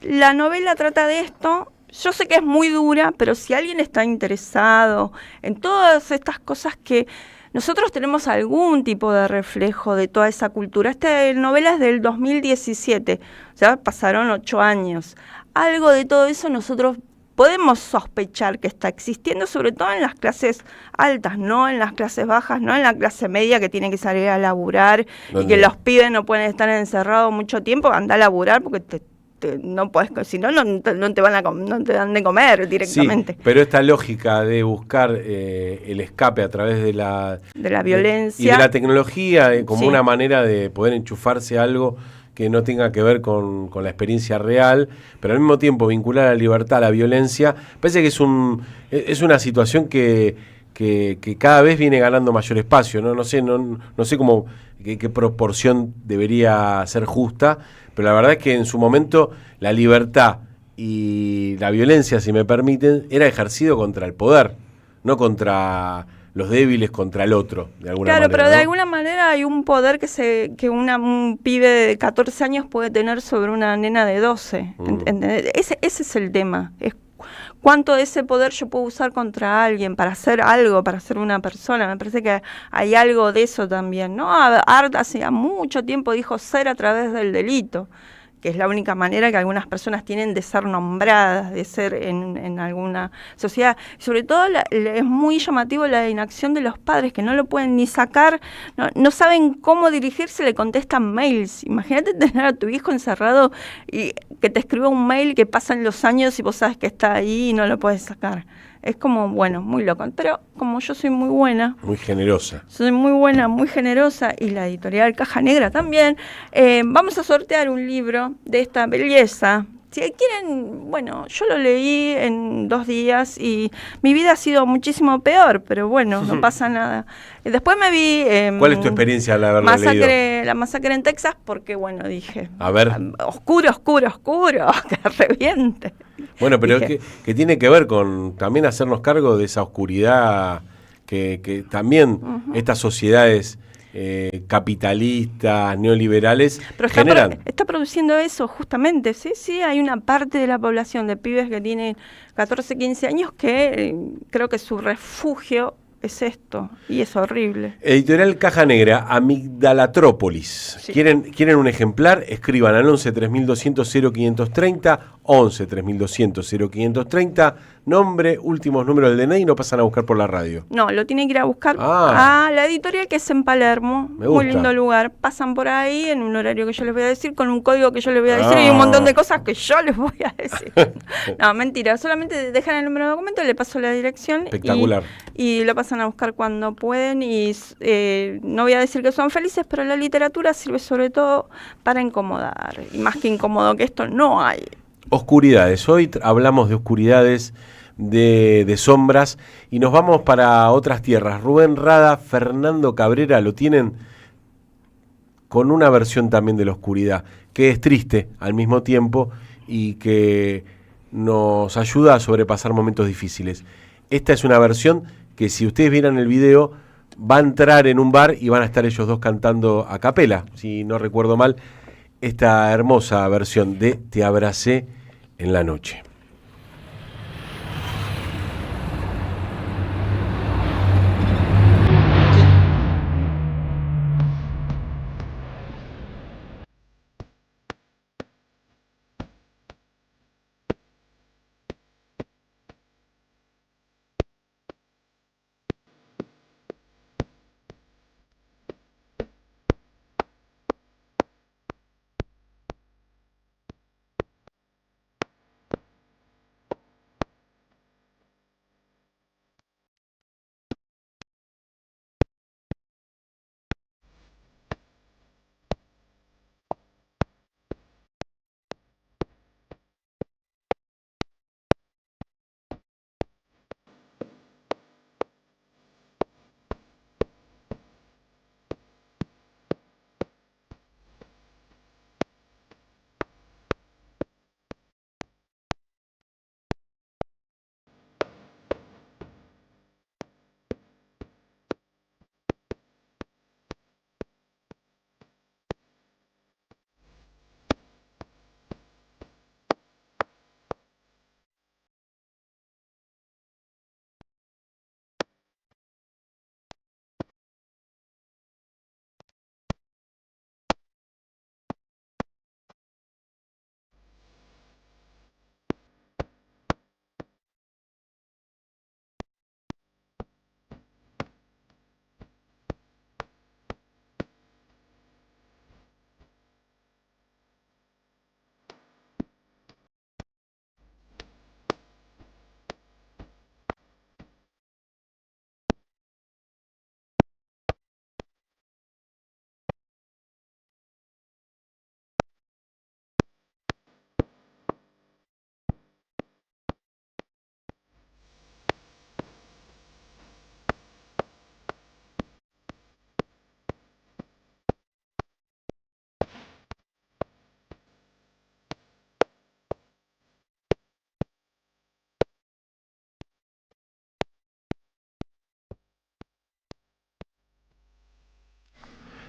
la novela trata de esto. Yo sé que es muy dura, pero si alguien está interesado en todas estas cosas que nosotros tenemos algún tipo de reflejo de toda esa cultura. Esta novela es del 2017, o sea, pasaron 8 años. Algo de todo eso nosotros podemos sospechar que está existiendo, sobre todo en las clases altas, no en las clases bajas, no en la clase media que tiene que salir a laburar y que los pibes no pueden estar encerrados mucho tiempo. Anda a laburar porque no puedes, si no, no te dan de comer directamente. Sí, pero esta lógica de buscar el escape a través de la violencia y de la tecnología como una manera de poder enchufarse a algo que no tenga que ver con la experiencia real, pero al mismo tiempo vincular a la libertad a la violencia, parece que es una situación que cada vez viene ganando mayor espacio, ¿no? No sé cómo qué proporción debería ser justa, pero la verdad es que en su momento la libertad y la violencia, si me permiten, era ejercido contra el poder, no contra los débiles, contra el otro, de alguna manera. Claro, pero ¿no? de alguna manera hay un poder que un pibe de 14 años puede tener sobre una nena de 12. Ese es el tema. Es cuánto de ese poder yo puedo usar contra alguien para hacer algo, para ser una persona. Me parece que hay algo de eso también, ¿no? Art hace mucho tiempo dijo ser a través del delito, que es la única manera que algunas personas tienen de ser nombradas, de ser en alguna sociedad. Sobre todo es muy llamativo la inacción de los padres, que no lo pueden ni sacar, no saben cómo dirigirse, le contestan mails. Imagínate tener a tu hijo encerrado y que te escriba un mail que pasan los años y vos sabes que está ahí y no lo puedes sacar. Es como, bueno, muy loco. Pero como yo soy muy buena. Muy generosa. Soy muy buena, muy generosa, y la editorial Caja Negra también, vamos a sortear un libro de esta belleza. Si quieren, bueno, yo lo leí en 2 días y mi vida ha sido muchísimo peor, pero bueno, no pasa nada. Después me vi... ¿Cuál es tu experiencia al haberlo leído? La masacre en Texas, porque bueno, dije... A ver. Oscuro, que reviente. Bueno, pero es que tiene que ver con también hacernos cargo de esa oscuridad que también estas sociedades capitalistas, neoliberales generan. Está produciendo eso justamente, sí, hay una parte de la población de pibes que tienen 14, 15 años que creo que su refugio es esto, y es horrible. Editorial Caja Negra, Amigdalatrópolis. Sí. ¿Quieren un ejemplar? Escriban al 11 3200 0530, 11 3200 0530, nombre, últimos números del DNI, y no pasan a buscar por la radio. No, lo tienen que ir a buscar a la editorial, que es en Palermo. Muy lindo lugar. Pasan por ahí en un horario que yo les voy a decir, con un código que yo les voy a decir, y un montón de cosas que yo les voy a decir. No, mentira, solamente dejan el número de documento, le paso la dirección. Espectacular. Y lo pasan a buscar cuando pueden, y no voy a decir que son felices, pero la literatura sirve sobre todo para incomodar, y más que incómodo que esto no hay. Oscuridades, hoy hablamos de oscuridades, de sombras, y nos vamos para otras tierras. Rubén Rada, Fernando Cabrera lo tienen con una versión también de la oscuridad, que es triste al mismo tiempo y que nos ayuda a sobrepasar momentos difíciles. Esta es una versión que, si ustedes vieran el video, va a entrar en un bar y van a estar ellos dos cantando a capela, si no recuerdo mal, esta hermosa versión de Te abracé en la noche.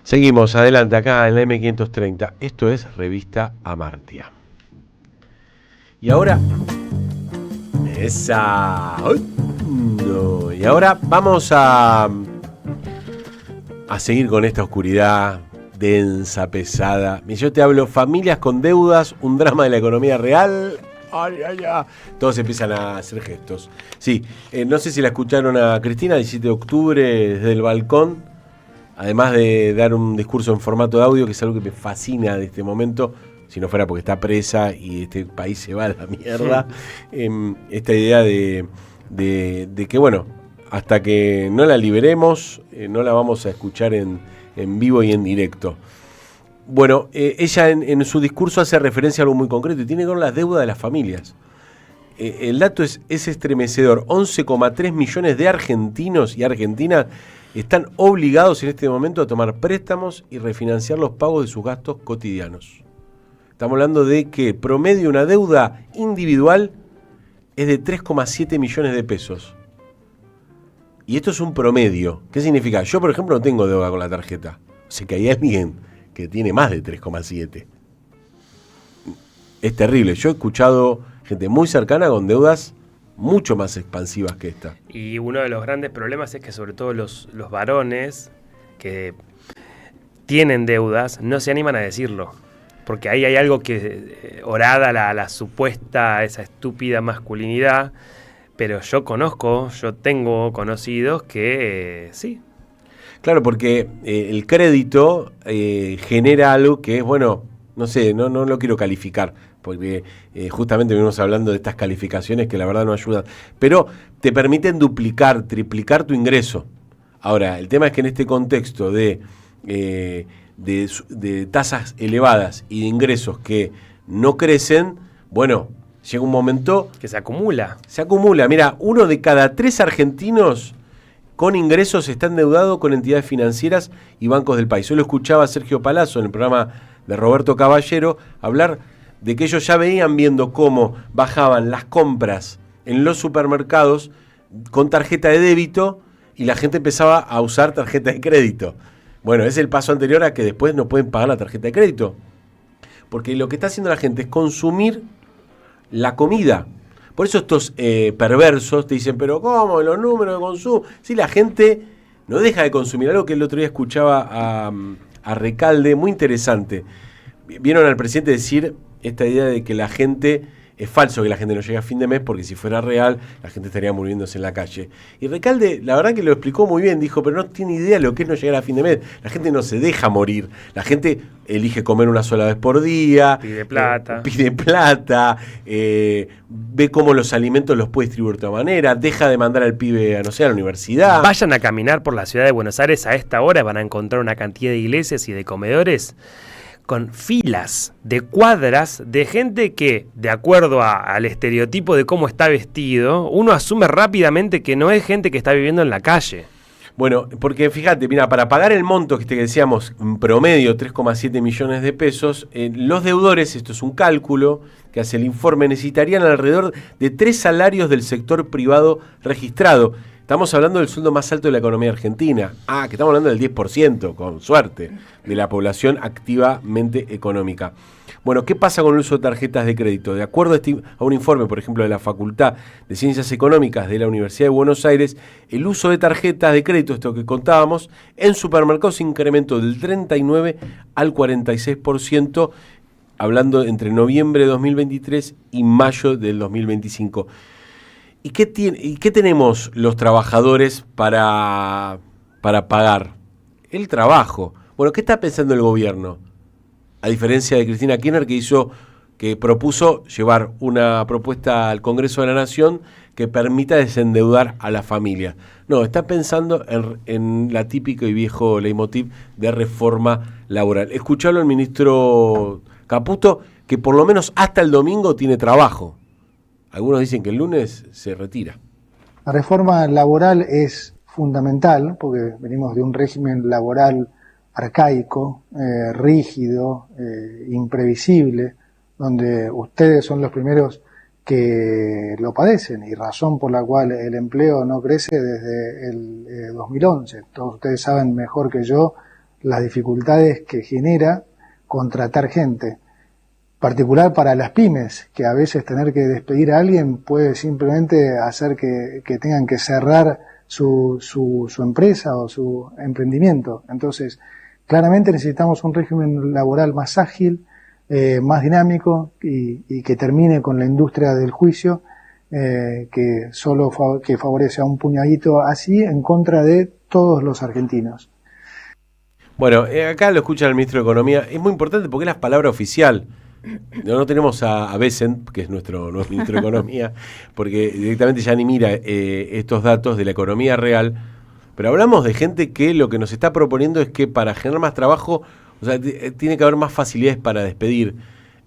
Seguimos adelante acá en la M530. Esto es Revista Amartya. Y ahora... Y ahora vamos a seguir con esta oscuridad densa, pesada. Yo te hablo familias con deudas, un drama de la economía real. Ay, ay, ay. Todos empiezan a hacer gestos. Sí, no sé si la escucharon a Cristina, 17 de octubre, desde el balcón. Además de dar un discurso en formato de audio, que es algo que me fascina de este momento, si no fuera porque está presa y este país se va a la mierda. Esta idea de que, bueno, hasta que no la liberemos, no la vamos a escuchar en vivo y en directo. Bueno, ella en su discurso hace referencia a algo muy concreto y tiene que ver con las deudas de las familias. El dato es estremecedor. 11,3 millones de argentinos y argentinas están obligados en este momento a tomar préstamos y refinanciar los pagos de sus gastos cotidianos. Estamos hablando de que promedio una deuda individual es de 3,7 millones de pesos. Y esto es un promedio. ¿Qué significa? Yo, por ejemplo, no tengo deuda con la tarjeta. O sea que hay alguien que tiene más de 3,7. Es terrible. Yo he escuchado gente muy cercana con deudas mucho más expansivas que esta. Y uno de los grandes problemas es que sobre todo los varones que tienen deudas no se animan a decirlo. Porque ahí hay algo que orada la supuesta, esa estúpida masculinidad. Pero yo tengo conocidos que sí. Claro, porque el crédito genera algo que es, bueno, no sé, no lo quiero calificar, porque justamente venimos hablando de estas calificaciones que la verdad no ayudan, pero te permiten duplicar, triplicar tu ingreso. Ahora, el tema es que en este contexto de tasas elevadas y de ingresos que no crecen, bueno, llega un momento... que se acumula. Se acumula. Mira, 1 de cada 3 argentinos con ingresos está endeudado con entidades financieras y bancos del país. Yo lo escuchaba a Sergio Palazzo en el programa de Roberto Caballero hablar de que ellos ya veían viendo cómo bajaban las compras en los supermercados con tarjeta de débito y la gente empezaba a usar tarjeta de crédito. Bueno, es el paso anterior a que después no pueden pagar la tarjeta de crédito. Porque lo que está haciendo la gente es consumir la comida. Por eso estos perversos te dicen, pero ¿cómo? Los números de consumo. Si la gente no deja de consumir. Algo que el otro día escuchaba a Recalde, muy interesante. Vieron al presidente decir esta idea de que la gente... Es falso que la gente no llegue a fin de mes porque si fuera real, la gente estaría muriéndose en la calle. Y Recalde, la verdad que lo explicó muy bien, dijo, pero no tiene idea de lo que es no llegar a fin de mes. La gente no se deja morir. La gente elige comer una sola vez por día. Pide plata. Ve cómo los alimentos los puede distribuir de otra manera. Deja de mandar al pibe a, no sé, a la universidad. Vayan a caminar por la ciudad de Buenos Aires a esta hora, van a encontrar una cantidad de iglesias y de comedores con filas de cuadras de gente que, de acuerdo al estereotipo de cómo está vestido, uno asume rápidamente que no es gente que está viviendo en la calle. Bueno, porque fíjate, mira, para pagar el monto que decíamos, en promedio 3,7 millones de pesos, los deudores, esto es un cálculo que hace el informe, necesitarían alrededor de 3 salarios del sector privado registrado. Estamos hablando del sueldo más alto de la economía argentina. Que estamos hablando del 10%, con suerte, de la población activamente económica. Bueno, ¿qué pasa con el uso de tarjetas de crédito? De acuerdo a un informe, por ejemplo, de la Facultad de Ciencias Económicas de la Universidad de Buenos Aires, el uso de tarjetas de crédito, esto que contábamos, en supermercados se incrementó del 39 al 46%, hablando entre noviembre de 2023 y mayo del 2025. ¿Y qué tenemos los trabajadores para pagar? El trabajo. Bueno, ¿qué está pensando el gobierno? A diferencia de Cristina Kirchner, que propuso llevar una propuesta al Congreso de la Nación que permita desendeudar a la familia. No, está pensando en la típico y viejo leitmotiv de reforma laboral. Escuchalo al ministro Caputo, que por lo menos hasta el domingo tiene trabajo. Algunos dicen que el lunes se retira. La reforma laboral es fundamental porque venimos de un régimen laboral arcaico, rígido, imprevisible, donde ustedes son los primeros que lo padecen y razón por la cual el empleo no crece desde el 2011. Todos ustedes saben mejor que yo las dificultades que genera contratar gente, particular para las pymes, que a veces tener que despedir a alguien puede simplemente hacer que tengan que cerrar su empresa o su emprendimiento. Entonces, claramente necesitamos un régimen laboral más ágil, más dinámico y que termine con la industria del juicio, que solo que favorece a un puñadito así en contra de todos los argentinos. Bueno, acá lo escucha el ministro de Economía. Es muy importante porque es la palabra oficial. No tenemos a Bessent, que es nuestro ministro de Economía, porque directamente ya ni mira estos datos de la economía real. Pero hablamos de gente que lo que nos está proponiendo es que para generar más trabajo, o sea, tiene que haber más facilidades para despedir.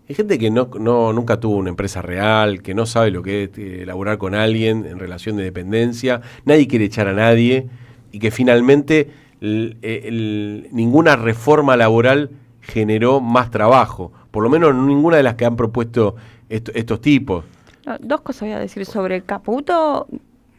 Hay gente que nunca tuvo una empresa real, que no sabe lo que es laburar con alguien en relación de dependencia, nadie quiere echar a nadie, y que finalmente ninguna reforma laboral generó más trabajo, por lo menos ninguna de las que han propuesto estos tipos. Dos cosas voy a decir sobre Caputo.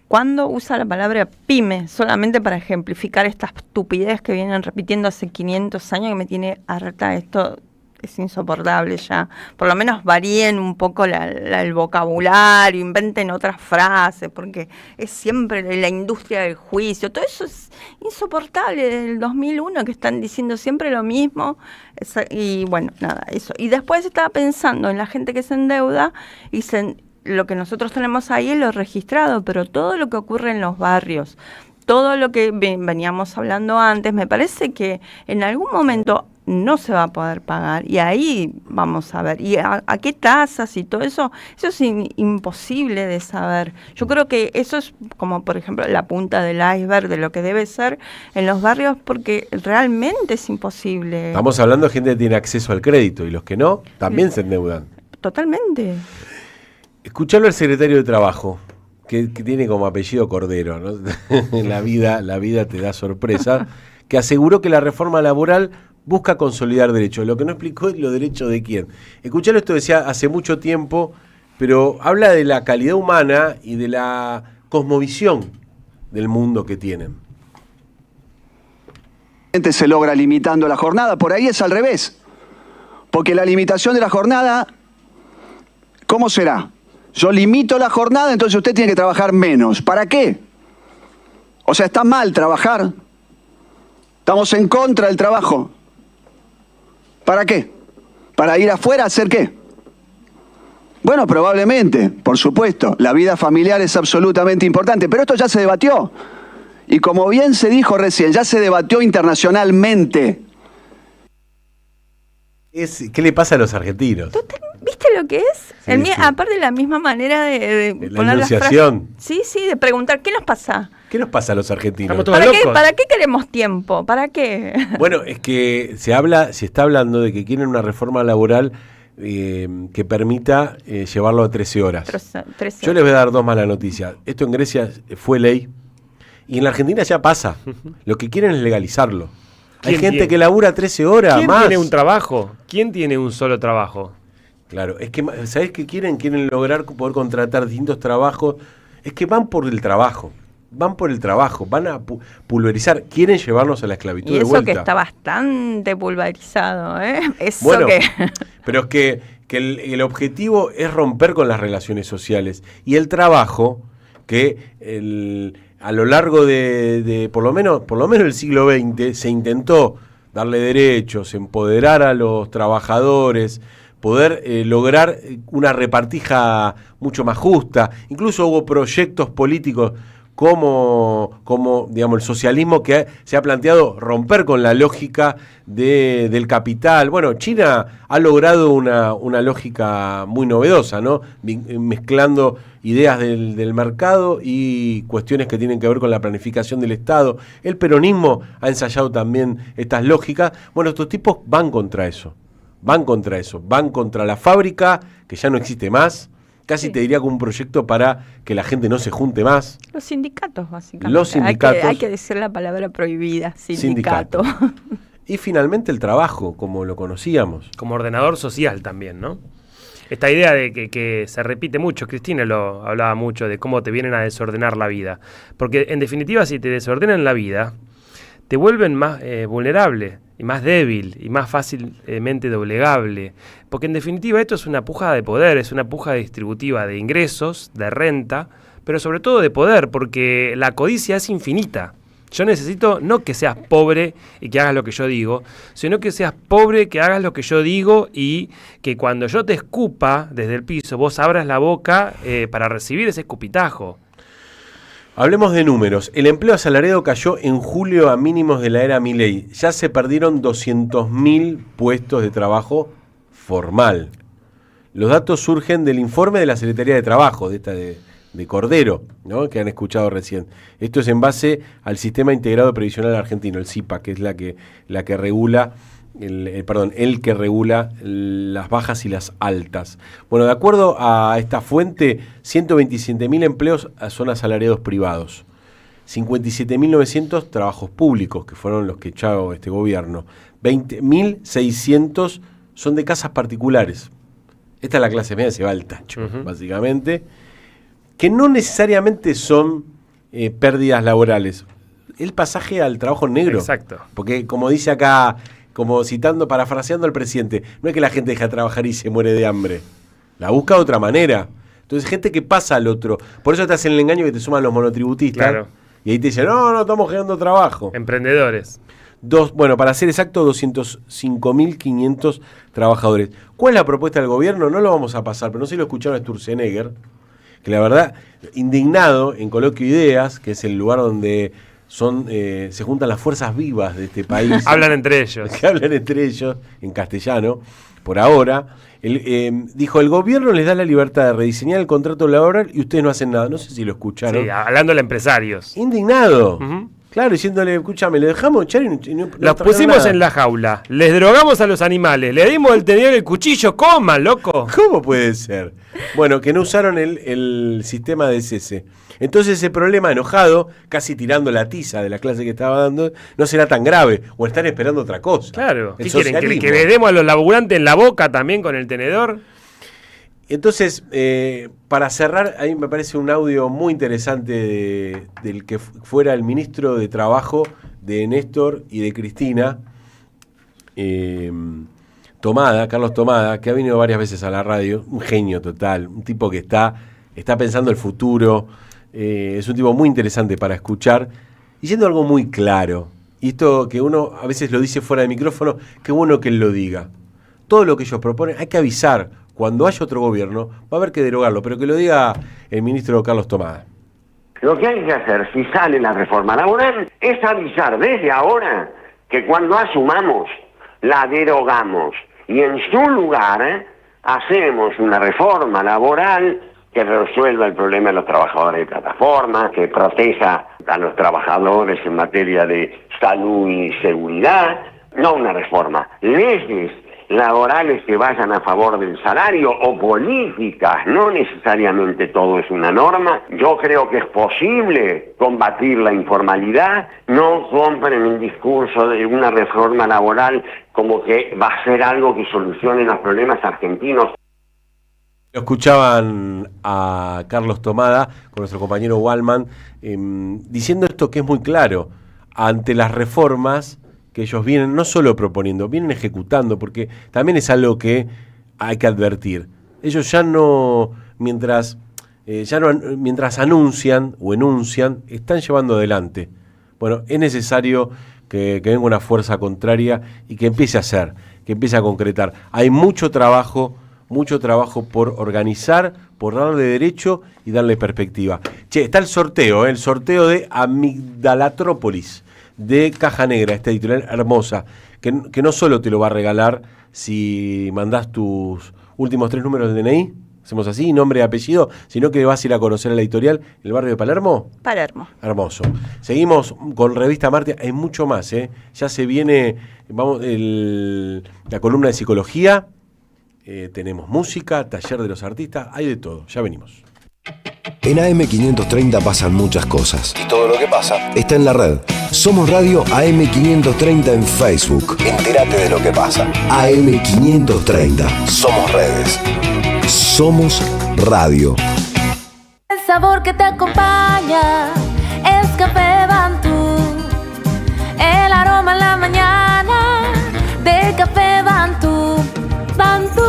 Cuando usa la palabra pyme solamente para ejemplificar esta estupidez que vienen repitiendo hace 500 años, que me tiene harta, esto es insoportable ya. Por lo menos varíen un poco el vocabulario, inventen otras frases, porque es siempre la industria del juicio. Todo eso es insoportable del 2001, que están diciendo siempre lo mismo. Y bueno, nada, eso. Y después estaba pensando en la gente que se endeuda y lo que nosotros tenemos ahí es lo registrado, pero todo lo que ocurre en los barrios, todo lo que veníamos hablando antes, me parece que en algún momento no se va a poder pagar, y ahí vamos a ver, y a qué tasas y todo eso es imposible de saber. Yo creo que eso es como, por ejemplo, la punta del iceberg de lo que debe ser en los barrios, porque realmente es imposible. Estamos hablando de gente que tiene acceso al crédito, y los que no, también se endeudan. Totalmente. Escucharlo al secretario de Trabajo, que tiene como apellido Cordero, ¿no? la vida te da sorpresa, que aseguró que la reforma laboral busca consolidar derechos. Lo que no explicó es los derechos de quién. Escucharlo, esto decía hace mucho tiempo, pero habla de la calidad humana y de la cosmovisión del mundo que tienen. Se logra limitando la jornada, por ahí es al revés. Porque la limitación de la jornada, ¿cómo será? Yo limito la jornada, entonces usted tiene que trabajar menos. ¿Para qué? O sea, está mal trabajar. Estamos en contra del trabajo. ¿Para qué? ¿Para ir afuera a hacer qué? Bueno, probablemente, por supuesto, la vida familiar es absolutamente importante, pero esto ya se debatió. Y como bien se dijo recién, ya se debatió internacionalmente. ¿Qué le pasa a los argentinos? ¿Viste lo que es? Sí, sí. Aparte de la misma manera de poner las frases. Sí, de preguntar, ¿qué nos pasa? ¿Qué nos pasa a los argentinos? ¿Para qué queremos tiempo? ¿Para qué? Bueno, es que se está hablando de que quieren una reforma laboral que permita llevarlo a 13 horas. 13 Yo les voy a dar dos malas noticias. Esto en Grecia fue ley y en la Argentina ya pasa. Lo que quieren es legalizarlo. Hay gente que labura 13 horas ¿Quién más. ¿Quién tiene un trabajo? ¿Quién tiene un solo trabajo? Claro, es que, ¿sabés qué quieren? Quieren lograr poder contratar distintos trabajos. Es que van por el trabajo. Van a pulverizar, quieren llevarnos a la esclavitud de vuelta. Y eso que está bastante pulverizado, ¿eh? Eso bueno, pero es que el objetivo es romper con las relaciones sociales. Y el trabajo, que a lo largo de por lo menos el siglo XX, se intentó darle derechos, empoderar a los trabajadores, poder lograr una repartija mucho más justa. Incluso hubo proyectos políticos como digamos, el socialismo, que se ha planteado romper con la lógica del capital. Bueno, China ha logrado una lógica muy novedosa, ¿no? Mezclando ideas del mercado y cuestiones que tienen que ver con la planificación del Estado. El peronismo ha ensayado también estas lógicas. Bueno, estos tipos van contra eso, van contra la fábrica, que ya no existe más. Casi te diría que un proyecto para que la gente no se junte más. Los sindicatos, básicamente. Hay que decir la palabra prohibida, sindicato. Y finalmente el trabajo, como lo conocíamos. Como ordenador social también, ¿no? Esta idea de que se repite mucho, Cristina lo hablaba mucho, de cómo te vienen a desordenar la vida. Porque en definitiva, si te desordenan la vida, te vuelven más vulnerable y más débil y más fácilmente doblegable. Porque en definitiva esto es una puja de poder, es una puja distributiva de ingresos, de renta, pero sobre todo de poder, porque la codicia es infinita. Yo necesito no que seas pobre y que hagas lo que yo digo, sino que seas pobre, que hagas lo que yo digo y que cuando yo te escupa desde el piso, vos abras la boca para recibir ese escupitajo. Hablemos de números. El empleo asalariado cayó en julio a mínimos de la era Milei. Ya se perdieron 200.000 puestos de trabajo formal. Los datos surgen del informe de la Secretaría de Trabajo, de Cordero, ¿no? Que han escuchado recién. Esto es en base al Sistema Integrado Previsional Argentino, el SIPA, que es la que regula el que regula las bajas y las altas. Bueno, de acuerdo a esta fuente, 127.000 empleos son asalariados privados, 57.900 trabajos públicos, que fueron los que echó este gobierno, 20.600 son de casas particulares. Esta es la clase media, se va al tacho, básicamente, que no necesariamente son pérdidas laborales. El pasaje al trabajo negro. Exacto. Porque como dice acá, como parafraseando al presidente, no es que la gente deja de trabajar y se muere de hambre. La busca de otra manera. Entonces, gente que pasa al otro. Por eso te hacen el engaño que te suman los monotributistas. Claro. Y ahí te dicen, no, estamos generando trabajo. Emprendedores. Para ser exacto, 205.500 trabajadores. ¿Cuál es la propuesta del gobierno? No lo vamos a pasar, pero no sé si lo escucharon a Sturzenegger, que la verdad, indignado en Coloquio Ideas, que es el lugar donde se juntan las fuerzas vivas de este país. Hablan entre ellos. Que hablan entre ellos, en castellano, por ahora. Dijo, el gobierno les da la libertad de rediseñar el contrato laboral y ustedes no hacen nada. No sé si lo escucharon. Sí, hablándole a empresarios. Indignado. Claro, diciéndole, escúchame, le dejamos echar y no los pusimos nada en la jaula, les drogamos a los animales, le dimos el tenedor y el cuchillo, coman, loco. ¿Cómo puede ser? Bueno, que no usaron el sistema de cese. Entonces ese problema, enojado, casi tirando la tiza de la clase que estaba dando, no será tan grave, o están esperando otra cosa. Claro, ¿qué quieren? ¿Que le demos a los laburantes en la boca también con el tenedor? Entonces, para cerrar, a mí me parece un audio muy interesante del que fuera el ministro de Trabajo de Néstor y de Cristina, Carlos Tomada, que ha venido varias veces a la radio, un genio total, un tipo que está pensando el futuro, es un tipo muy interesante para escuchar, diciendo algo muy claro. Y esto que uno a veces lo dice fuera de micrófono, qué bueno que él lo diga. Todo lo que ellos proponen hay que avisar. Cuando haya otro gobierno, va a haber que derogarlo, pero que lo diga el ministro Carlos Tomada. Lo que hay que hacer, si sale la reforma laboral, es avisar desde ahora que cuando asumamos, la derogamos. Y en su lugar, hacemos una reforma laboral que resuelva el problema de los trabajadores de plataforma, que proteja a los trabajadores en materia de salud y seguridad. No una reforma, leyes laborales que vayan a favor del salario o políticas, no necesariamente todo es una norma. Yo creo que es posible combatir la informalidad. No compren el discurso de una reforma laboral como que va a ser algo que solucione los problemas argentinos. Lo escuchaban a Carlos Tomada con nuestro compañero Wallman diciendo esto que es muy claro ante las reformas que ellos vienen no solo proponiendo, vienen ejecutando, porque también es algo que hay que advertir. Ellos ya no, mientras anuncian o enuncian, están llevando adelante. Bueno, es necesario que venga una fuerza contraria y que empiece a hacer, que empiece a concretar. Hay mucho trabajo por organizar, por darle derecho y darle perspectiva. Está el sorteo de Amigdalatrópolis, de Caja Negra, esta editorial hermosa, que no solo te lo va a regalar si mandás tus últimos 3 números del DNI, hacemos así, nombre y apellido, sino que vas a ir a conocer a la editorial en el barrio de Palermo. Palermo. Hermoso. Seguimos con Revista Marte, hay mucho más, ya se viene la columna de psicología, tenemos música, taller de los artistas, hay de todo, ya venimos. En AM530 pasan muchas cosas. Y todo lo que pasa está en la red. Somos Radio AM530 en Facebook. Entérate de lo que pasa. AM530. Somos redes. Somos radio. El sabor que te acompaña es Café Bantú. la mañana de Café Bantú. Bantú.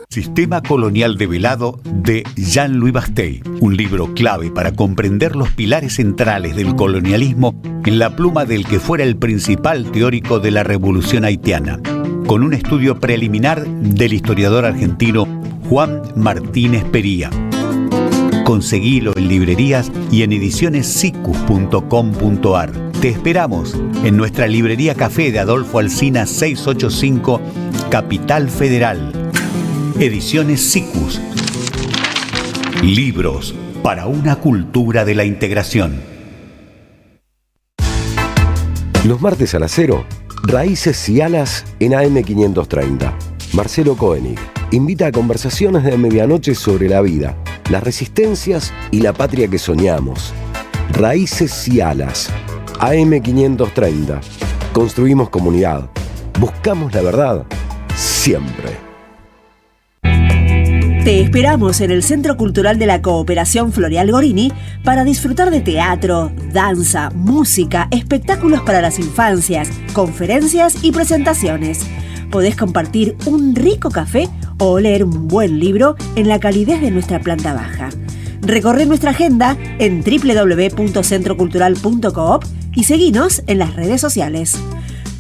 Sistema colonial develado de Jean-Louis Bastey, un libro clave para comprender los pilares centrales del colonialismo en la pluma del que fuera el principal teórico de la revolución haitiana, con un estudio preliminar del historiador argentino Juan Martínez Pería. Conseguilo en librerías y en edicionessicus.com.ar. Te esperamos en nuestra librería Café de Adolfo Alsina 685, Capital Federal. Ediciones Sicus. Libros para una cultura de la integración. Los martes a las 0, Raíces y Alas en AM530. Marcelo Koenig invita a conversaciones de medianoche sobre la vida, las resistencias y la patria que soñamos. Raíces y Alas, AM530. Construimos comunidad. Buscamos la verdad siempre. Te esperamos en el Centro Cultural de la Cooperación Floreal Gorini para disfrutar de teatro, danza, música, espectáculos para las infancias, conferencias y presentaciones. Podés compartir un rico café o leer un buen libro en la calidez de nuestra planta baja. Recorre nuestra agenda en www.centrocultural.coop y seguinos en las redes sociales.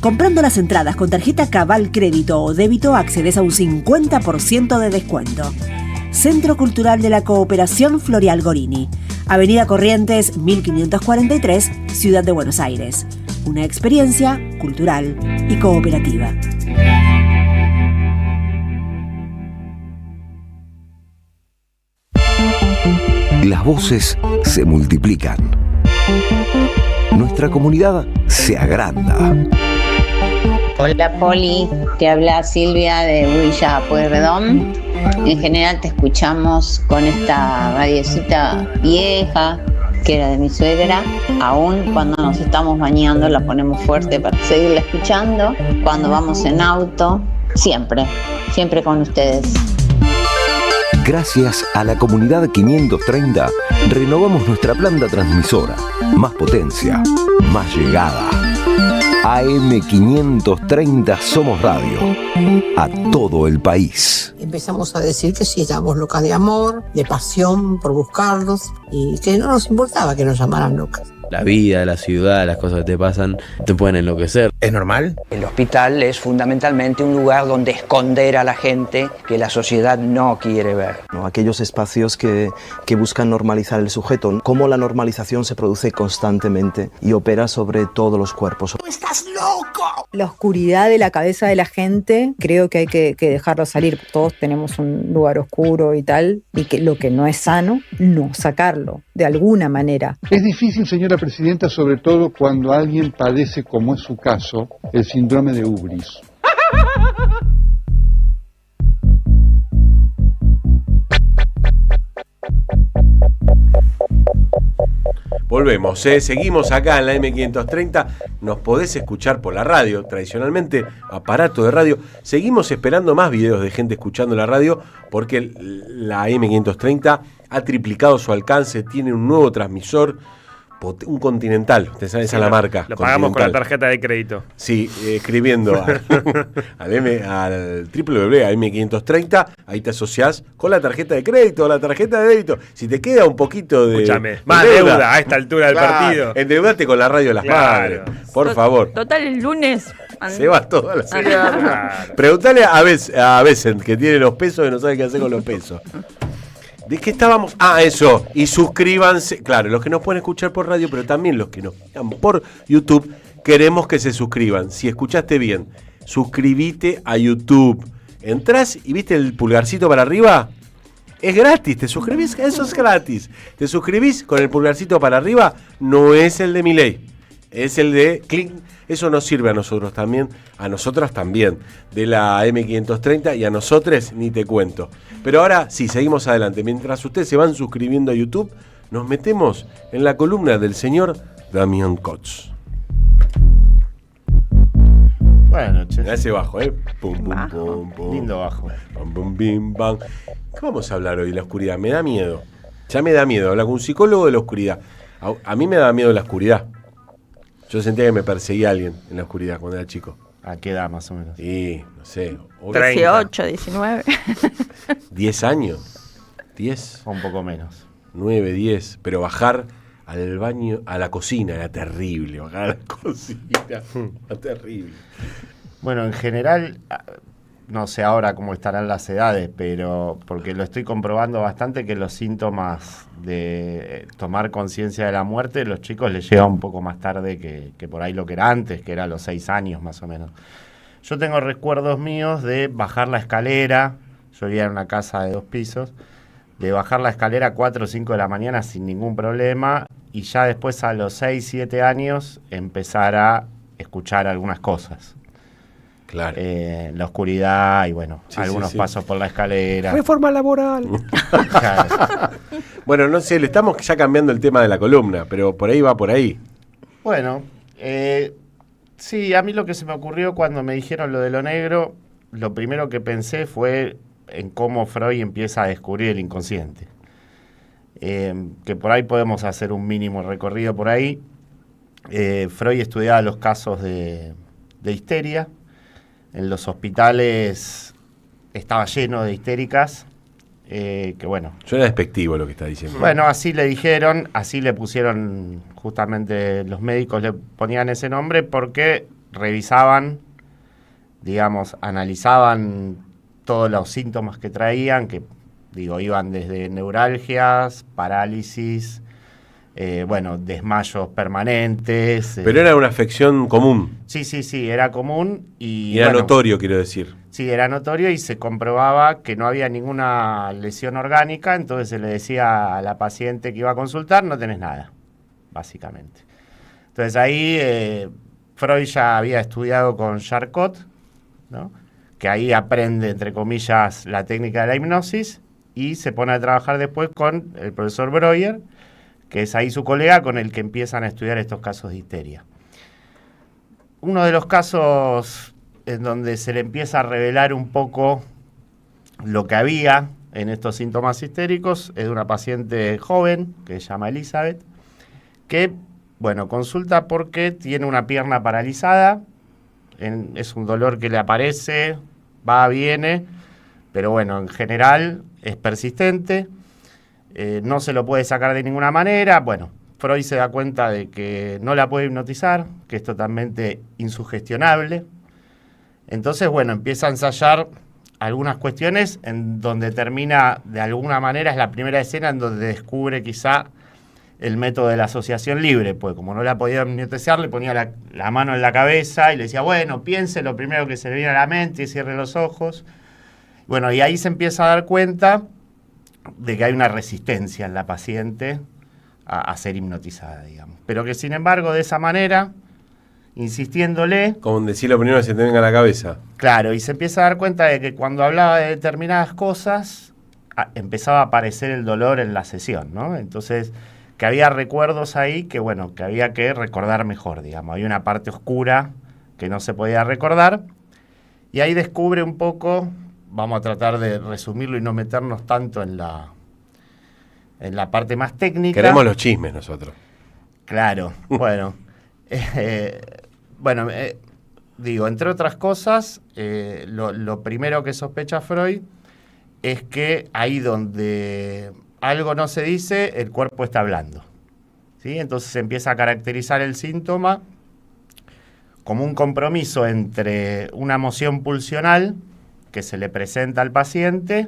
Comprando las entradas con tarjeta Cabal Crédito o Débito accedes a un 50% de descuento. Centro Cultural de la Cooperación Floreal Gorini, Avenida Corrientes 1543, Ciudad de Buenos Aires. Una experiencia cultural y cooperativa. Las voces se multiplican. Nuestra comunidad se agranda. Hola Poli, te habla Silvia de Villa Pueyrredón. En general te escuchamos con esta radiecita vieja que era de mi suegra. Aún cuando nos estamos bañando la ponemos fuerte para seguirla escuchando. Cuando vamos en auto, siempre con ustedes. Gracias a la comunidad 530, renovamos nuestra planta transmisora. Más potencia, más llegada. AM530 Somos Radio. A todo el país. Empezamos a decir que sí, éramos locas de amor, de pasión por buscarlos y que no nos importaba que nos llamaran locas. La vida, la ciudad, las cosas que te pasan, te pueden enloquecer. ¿Es normal? El hospital es fundamentalmente un lugar donde esconder a la gente que la sociedad no quiere ver. Aquellos espacios que buscan normalizar el sujeto, cómo la normalización se produce constantemente y opera sobre todos los cuerpos. ¡Estás loco! La oscuridad de la cabeza de la gente, creo que hay que dejarlo salir. Todos tenemos un lugar oscuro y tal, y que lo que no es sano, no sacarlo, de alguna manera. Es difícil, señora presidenta, sobre todo cuando alguien padece, como es su caso, el síndrome de Ubris. Volvemos, seguimos acá en la M530, nos podés escuchar por la radio, tradicionalmente, aparato de radio. Seguimos esperando más videos de gente escuchando la radio porque la M530 ha triplicado su alcance, tiene un nuevo transmisor, un Continental, ustedes saben, esa es la marca. Lo pagamos con la tarjeta de crédito. Sí, escribiendo al www.am530, ahí te asociás con la tarjeta de crédito o la tarjeta de débito. Si te queda un poquito de... Escúchame, más deuda a esta altura del partido. Endeudate con la radio de las madres, por favor. Total, el lunes... Se va toda la semana. Preguntale a Becent, que tiene los pesos y no sabe qué hacer con los pesos. ¿De qué estábamos? Eso. Y suscríbanse. Claro, los que nos pueden escuchar por radio, pero también los que nos vean por YouTube, queremos que se suscriban. Si escuchaste bien, suscríbete a YouTube. Entrás y viste el pulgarcito para arriba. Es gratis, te suscribís, eso es gratis. Te suscribís con el pulgarcito para arriba, no es el de Milei. Es el de Click. Eso nos sirve a nosotros también, a nosotras también, de la M530 y a nosotros ni te cuento. Pero ahora sí, seguimos adelante. Mientras ustedes se van suscribiendo a YouTube, nos metemos en la columna del señor Damián Kotz. Buenas noches. Ese bajo, Pum, pum, pum, pum. Lindo bajo. Pum, pum, bim, bam. ¿Qué vamos a hablar hoy de la oscuridad? Me da miedo. Ya me da miedo hablar con un psicólogo de la oscuridad. A mí me da miedo la oscuridad. Yo sentía que me perseguía alguien en la oscuridad cuando era chico. ¿A qué edad más o menos? Sí, no sé. 18, 19. 10 años. 10. O un poco menos. 9, 10. Pero bajar al baño, a la cocina, era terrible. Bajar a la cocina, era terrible. Bueno, en general, no sé ahora cómo estarán las edades, pero porque lo estoy comprobando bastante que los síntomas de tomar conciencia de la muerte, los chicos les llega un poco más tarde que por ahí lo que era antes, que era a los 6 años más o menos. Yo tengo recuerdos míos de bajar la escalera, yo vivía en una casa de 2 pisos, de bajar la escalera a 4 o 5 de la mañana sin ningún problema, y ya después a los 6, 7 años empezar a escuchar algunas cosas. Claro. La oscuridad y bueno, Sí, algunos sí. pasos por la escalera. Reforma laboral. Claro. Bueno, no sé, le estamos ya cambiando el tema de la columna, pero por ahí va por ahí. Bueno, sí, a mí lo que se me ocurrió cuando me dijeron lo de lo negro, lo primero que pensé fue en cómo Freud empieza a descubrir el inconsciente. Que por ahí podemos hacer un mínimo recorrido por ahí. Freud estudiaba los casos de histeria. En los hospitales estaba lleno de histéricas, que bueno. Suena despectivo lo que está diciendo. Bueno, así le dijeron, así le pusieron, justamente los médicos le ponían ese nombre porque revisaban, digamos, analizaban todos los síntomas que traían, que digo, iban desde neuralgias, parálisis, bueno, desmayos permanentes. Pero era una afección común. Sí, era común y era bueno, notorio, quiero decir. Sí, era notorio y se comprobaba que no había ninguna lesión orgánica, entonces se le decía a la paciente que iba a consultar, no tenés nada, básicamente. Entonces ahí Freud ya había estudiado con Charcot, ¿no? Que ahí aprende, entre comillas, la técnica de la hipnosis y se pone a trabajar después con el profesor Breuer, que es ahí su colega con el que empiezan a estudiar estos casos de histeria. Uno de los casos en donde se le empieza a revelar un poco lo que había en estos síntomas histéricos es de una paciente joven, que se llama Elizabeth, que, bueno, consulta porque tiene una pierna paralizada, es un dolor que le aparece, va, viene, pero bueno, en general es persistente, no se lo puede sacar de ninguna manera. Bueno, Freud se da cuenta de que no la puede hipnotizar, que es totalmente insugestionable. Entonces, bueno, empieza a ensayar algunas cuestiones en donde termina, de alguna manera, es la primera escena en donde descubre quizá el método de la asociación libre, pues como no la podía hipnotizar, le ponía la mano en la cabeza y le decía, bueno, piense lo primero que se le viene a la mente y cierre los ojos. Bueno, y ahí se empieza a dar cuenta de que hay una resistencia en la paciente a ser hipnotizada, digamos. Pero que, sin embargo, de esa manera, insistiéndole... Como decir lo primero que se te venga a la cabeza. Claro, y se empieza a dar cuenta de que cuando hablaba de determinadas cosas, empezaba a aparecer el dolor en la sesión, ¿no? Entonces, que había recuerdos ahí que, bueno, que había que recordar mejor, digamos. Había una parte oscura que no se podía recordar, y ahí descubre un poco... Vamos a tratar de resumirlo y no meternos tanto en la parte más técnica. Queremos los chismes nosotros. Claro, bueno. Digo, entre otras cosas, lo primero que sospecha Freud es que ahí donde algo no se dice, el cuerpo está hablando, ¿sí? Entonces se empieza a caracterizar el síntoma como un compromiso entre una emoción pulsional que se le presenta al paciente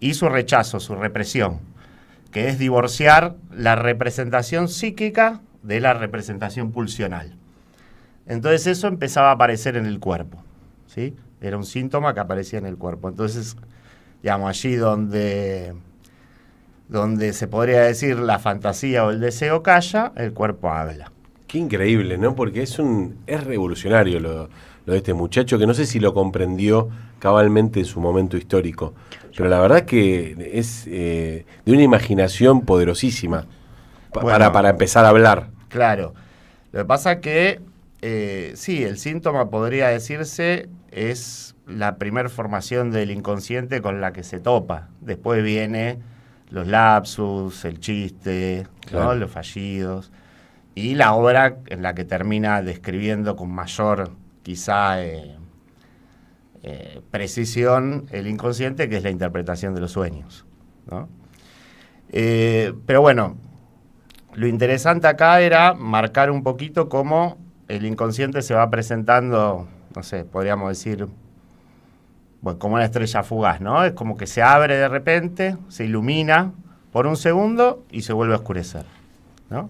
y su rechazo, su represión, que es divorciar la representación psíquica de la representación pulsional. Entonces eso empezaba a aparecer en el cuerpo, ¿sí? Era un síntoma que aparecía en el cuerpo. Entonces, digamos, allí donde se podría decir la fantasía o el deseo calla, el cuerpo habla. Qué increíble, ¿no? Porque es revolucionario lo de este muchacho, que no sé si lo comprendió cabalmente en su momento histórico, pero la verdad que es de una imaginación poderosísima para empezar a hablar. Claro. Lo que pasa que, sí, el síntoma podría decirse es la primer formación del inconsciente con la que se topa. Después viene los lapsus, el chiste, claro, ¿no? Los fallidos. y la obra en la que termina describiendo con mayor, quizá, precisión el inconsciente, que es la interpretación de los sueños, ¿no? Pero bueno, lo interesante acá era marcar un poquito cómo el inconsciente se va presentando, no sé, podríamos decir, bueno, como una estrella fugaz, ¿no? Es como que se abre de repente, se ilumina por un segundo y se vuelve a oscurecer, ¿no?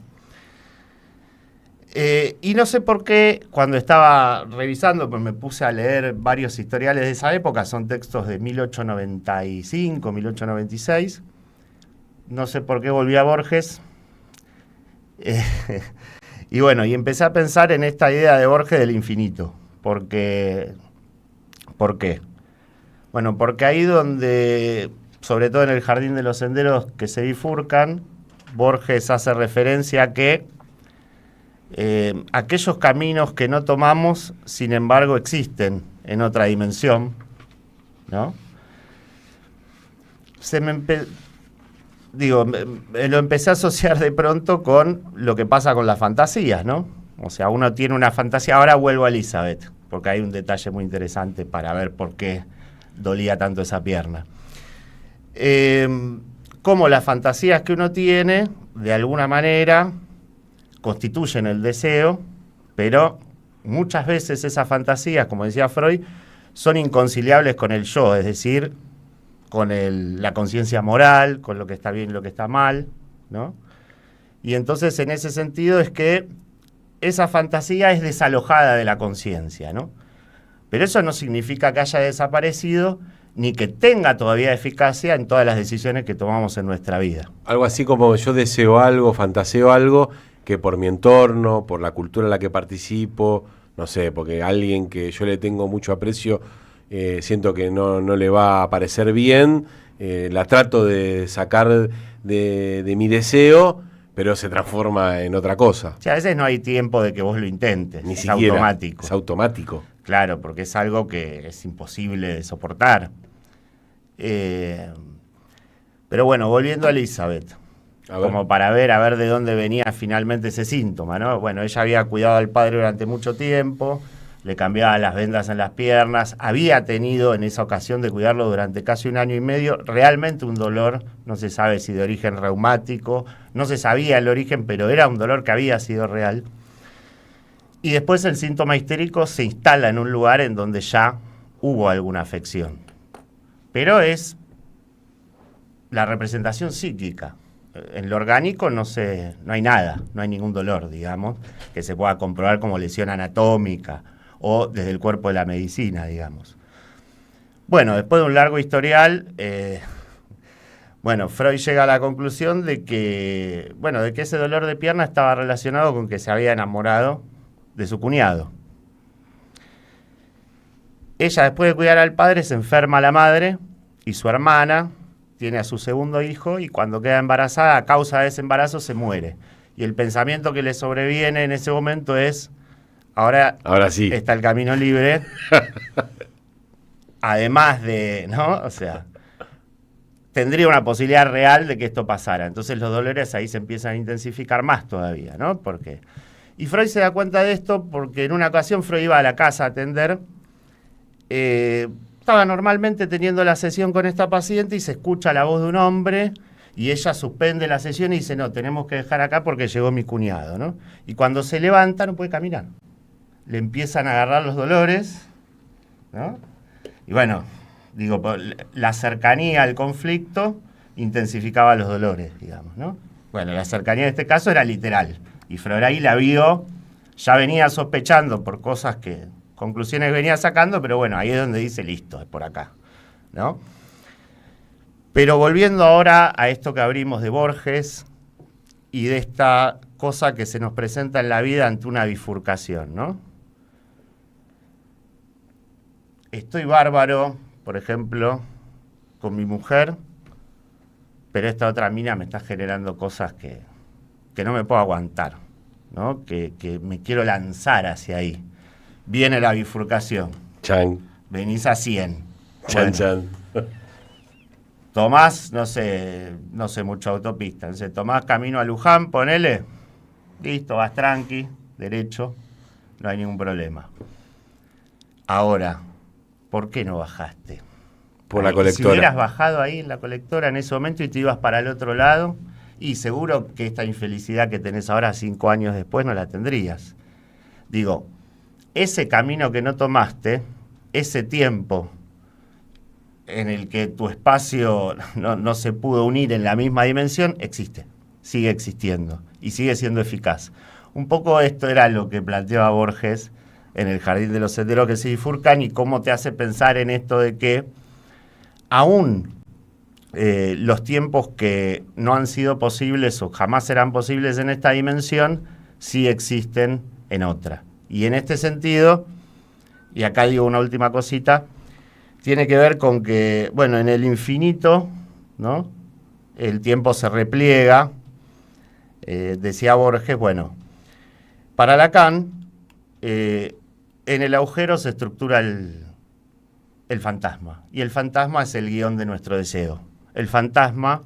Y no sé por qué, cuando estaba revisando, pues me puse a leer varios historiales de esa época, son textos de 1895, 1896, no sé por qué volví a Borges, y bueno, y empecé a pensar en esta idea de Borges del infinito, porque, ¿por qué? Bueno, porque ahí donde, sobre todo en el Jardín de los Senderos que se bifurcan, Borges hace referencia a que aquellos caminos que no tomamos, sin embargo, existen en otra dimensión, ¿no? Lo empecé a asociar de pronto con lo que pasa con las fantasías, ¿no? O sea, uno tiene una fantasía. Ahora vuelvo a Elizabeth, porque hay un detalle muy interesante para ver por qué dolía tanto esa pierna. Cómo las fantasías que uno tiene, de alguna manera, constituyen el deseo, pero muchas veces esas fantasías, como decía Freud, son inconciliables con el yo, es decir, con la conciencia moral, con lo que está bien y lo que está mal, ¿no? Y entonces, en ese sentido, es que esa fantasía es desalojada de la conciencia, ¿no? Pero eso no significa que haya desaparecido, ni que tenga todavía eficacia en todas las decisiones que tomamos en nuestra vida. Algo así como yo deseo algo, fantaseo algo, que por mi entorno, por la cultura en la que participo, no sé, porque alguien que yo le tengo mucho aprecio, siento que no le va a parecer bien, la trato de sacar de mi deseo, pero se transforma en otra cosa. O sea, a veces no hay tiempo de que vos lo intentes, Ni es siquiera, automático. Es automático. Claro, porque es algo que es imposible de soportar. Pero bueno, volviendo a Elizabeth, como para ver a ver de dónde venía finalmente ese síntoma, ¿no? Bueno, ella había cuidado al padre durante mucho tiempo, le cambiaba las vendas en las piernas, había tenido en esa ocasión de cuidarlo durante casi 1 año y medio, realmente un dolor, no se sabe si de origen reumático, no se sabía el origen, pero era un dolor que había sido real. Y después el síntoma histérico se instala en un lugar en donde ya hubo alguna afección. Pero es la representación psíquica. En lo orgánico no hay nada, no hay ningún dolor, digamos, que se pueda comprobar como lesión anatómica o desde el cuerpo de la medicina, digamos. Bueno, después de un largo historial, Freud llega a la conclusión de que ese dolor de pierna estaba relacionado con que se había enamorado de su cuñado. Ella, después de cuidar al padre, se enferma la madre y su hermana tiene a su segundo hijo, y cuando queda embarazada, a causa de ese embarazo, se muere. Y el pensamiento que le sobreviene en ese momento es, ahora sí está el camino libre, además de, ¿no? O sea, tendría una posibilidad real de que esto pasara. Entonces los dolores ahí se empiezan a intensificar más todavía, ¿no? Y Freud se da cuenta de esto porque en una ocasión Freud iba a la casa a atender, estaba normalmente teniendo la sesión con esta paciente y se escucha la voz de un hombre y ella suspende la sesión y dice, no, tenemos que dejar acá porque llegó mi cuñado, ¿no? Y cuando se levanta no puede caminar. Le empiezan a agarrar los dolores, ¿no? Y bueno, digo, la cercanía al conflicto intensificaba los dolores, digamos, ¿no? Bueno, la cercanía en este caso era literal. Y Freud ahí la vio, ya venía sospechando por cosas conclusiones que venía sacando, pero bueno, ahí es donde dice, listo, es por acá, ¿no? Pero volviendo ahora a esto que abrimos de Borges y de esta cosa que se nos presenta en la vida ante una bifurcación, ¿no? Estoy bárbaro, por ejemplo, con mi mujer, pero esta otra mina me está generando cosas que no me puedo aguantar, ¿no? Que me quiero lanzar hacia ahí. Viene la bifurcación. Chan. Venís a 100. Chan, Bueno, chan. tomás, no sé mucho autopista. Entonces, tomás camino a Luján, ponele. Listo, vas tranqui, derecho, no hay ningún problema. Ahora, ¿por qué no bajaste? Por la Si colectora. hubieras bajado ahí en la colectora en ese momento y te ibas para el otro lado, y seguro que esta infelicidad que tenés ahora 5 años después no la tendrías. Digo, ese camino que no tomaste, ese tiempo en el que tu espacio no se pudo unir en la misma dimensión, existe, sigue existiendo y sigue siendo eficaz. Un poco esto era lo que planteaba Borges en El jardín de los senderos que se bifurcan, y cómo te hace pensar en esto de que aún los tiempos que no han sido posibles o jamás serán posibles en esta dimensión, sí existen en otra. Y en este sentido, y acá digo una última cosita, tiene que ver con que, bueno, en el infinito, ¿no?, el tiempo se repliega. Decía Borges, bueno, para Lacan, en el agujero se estructura el fantasma, y el fantasma es el guión de nuestro deseo. El fantasma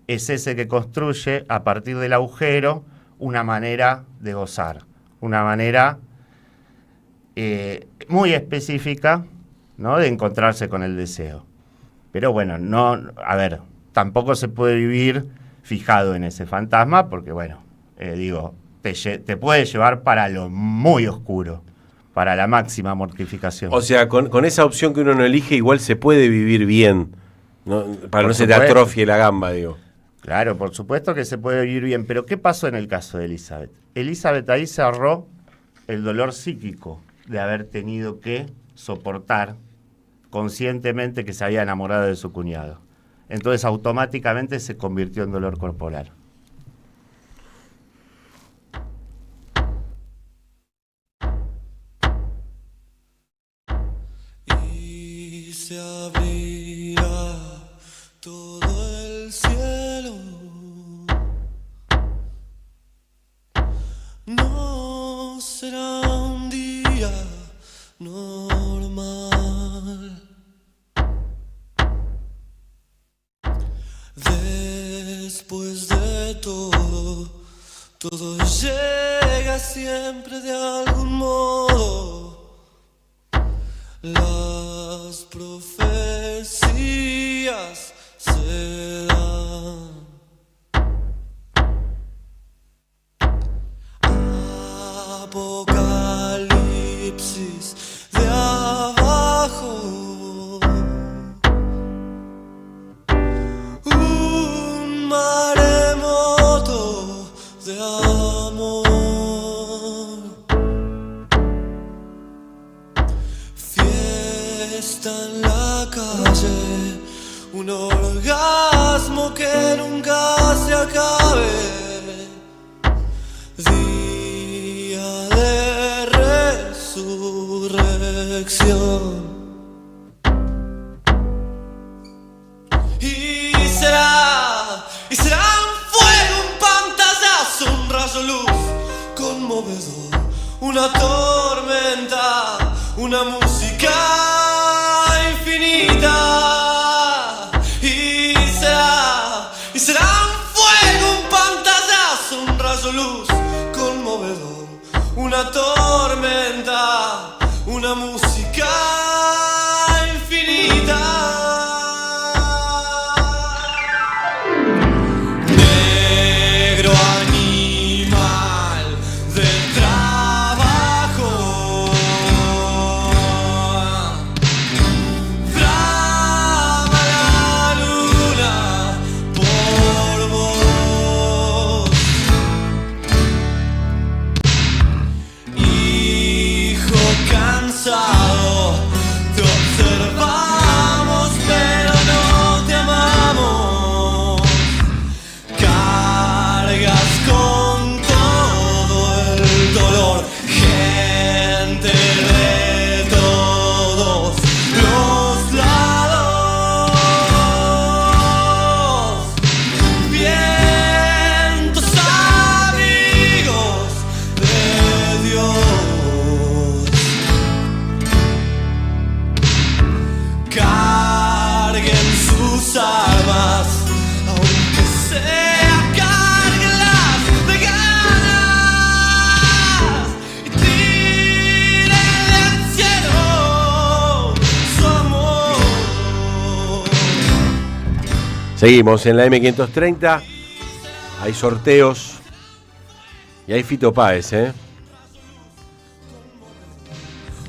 es ese que construye a partir del agujero una manera de gozar, una manera muy específica, ¿no?, de encontrarse con el deseo. Pero bueno, tampoco se puede vivir fijado en ese fantasma, porque bueno, te puede llevar para lo muy oscuro, para la máxima mortificación. O sea, con esa opción que uno no elige, igual se puede vivir bien, ¿no? Para no se te atrofie la gamba, digo. Claro, por supuesto que se puede vivir bien, pero ¿qué pasó en el caso de Elizabeth? Elizabeth ahí cerró el dolor psíquico de haber tenido que soportar conscientemente que se había enamorado de su cuñado. Entonces automáticamente se convirtió en dolor corporal. Y se abrirá todo el cielo. No será un día normal. Después de todo llega siempre de algún modo. Las profecías se dan. Apocalipsis de abajo. Un maremoto de amor. Fiesta en la calle, un orgasmo que nunca se acabe. Día de resurrección. Y será un fuego, un pantallazo, un rayo luz conmovedor, una tormenta, una música infinita. Y será un fuego, un pantallazo, un rayo luz conmovedor, una tormenta, una música infinita. Negro animal del trabajo, flama la luna por vos. Hijo cansado, te observamos pero no te amamos. Cargas con todo el dolor, gente de todos los lados. Vientos amigos de Dios, carguen sus armas, aunque sea cárguenlas de ganas. Seguimos en la M530. Hay sorteos. Y hay Fito Páez, ¿eh?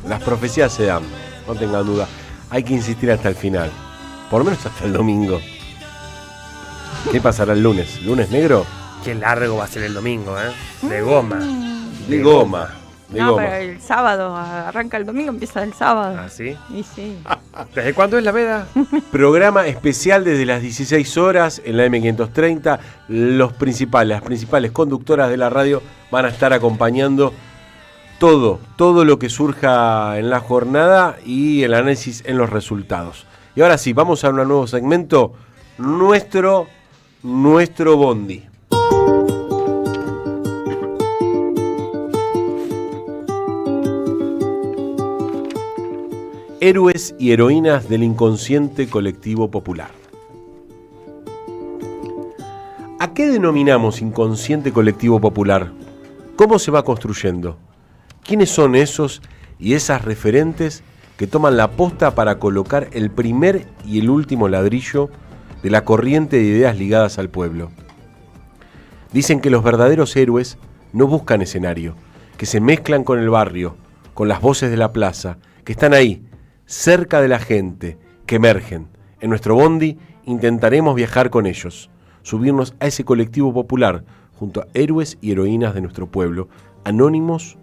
Las profecías se dan, no tengan duda. Hay que insistir hasta el final. Por lo menos hasta el domingo. ¿Qué pasará el lunes? ¿Lunes negro? Qué largo va a ser el domingo, ¿eh? De goma. De goma. No, pero el sábado, arranca el domingo, empieza el sábado. ¿Ah, sí? Y sí. ¿Desde cuándo es la veda? Programa especial desde las 16 horas en la M530. Las principales conductoras de la radio van a estar acompañando todo lo que surja en la jornada y el análisis en los resultados. Y ahora sí, vamos a un nuevo segmento, nuestro bondi. Héroes y heroínas del inconsciente colectivo popular. ¿A qué denominamos inconsciente colectivo popular? ¿Cómo se va construyendo? ¿Quiénes son esos y esas referentes que toman la posta para colocar el primer y el último ladrillo de la corriente de ideas ligadas al pueblo? Dicen que los verdaderos héroes no buscan escenario, que se mezclan con el barrio, con las voces de la plaza, que están ahí, cerca de la gente, que emergen. En nuestro bondi intentaremos viajar con ellos, subirnos a ese colectivo popular junto a héroes y heroínas de nuestro pueblo, anónimos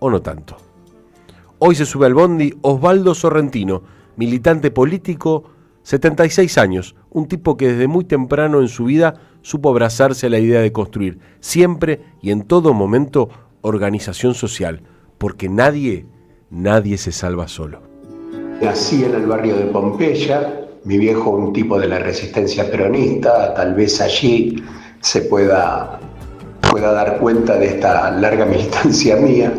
o no tanto. Hoy se sube al bondi Osvaldo Sorrentino, militante político, 76 años, un tipo que desde muy temprano en su vida supo abrazarse a la idea de construir, siempre y en todo momento, organización social, porque nadie se salva solo. Nací en el barrio de Pompeya, mi viejo un tipo de la resistencia peronista, tal vez allí se pueda dar cuenta de esta larga militancia mía.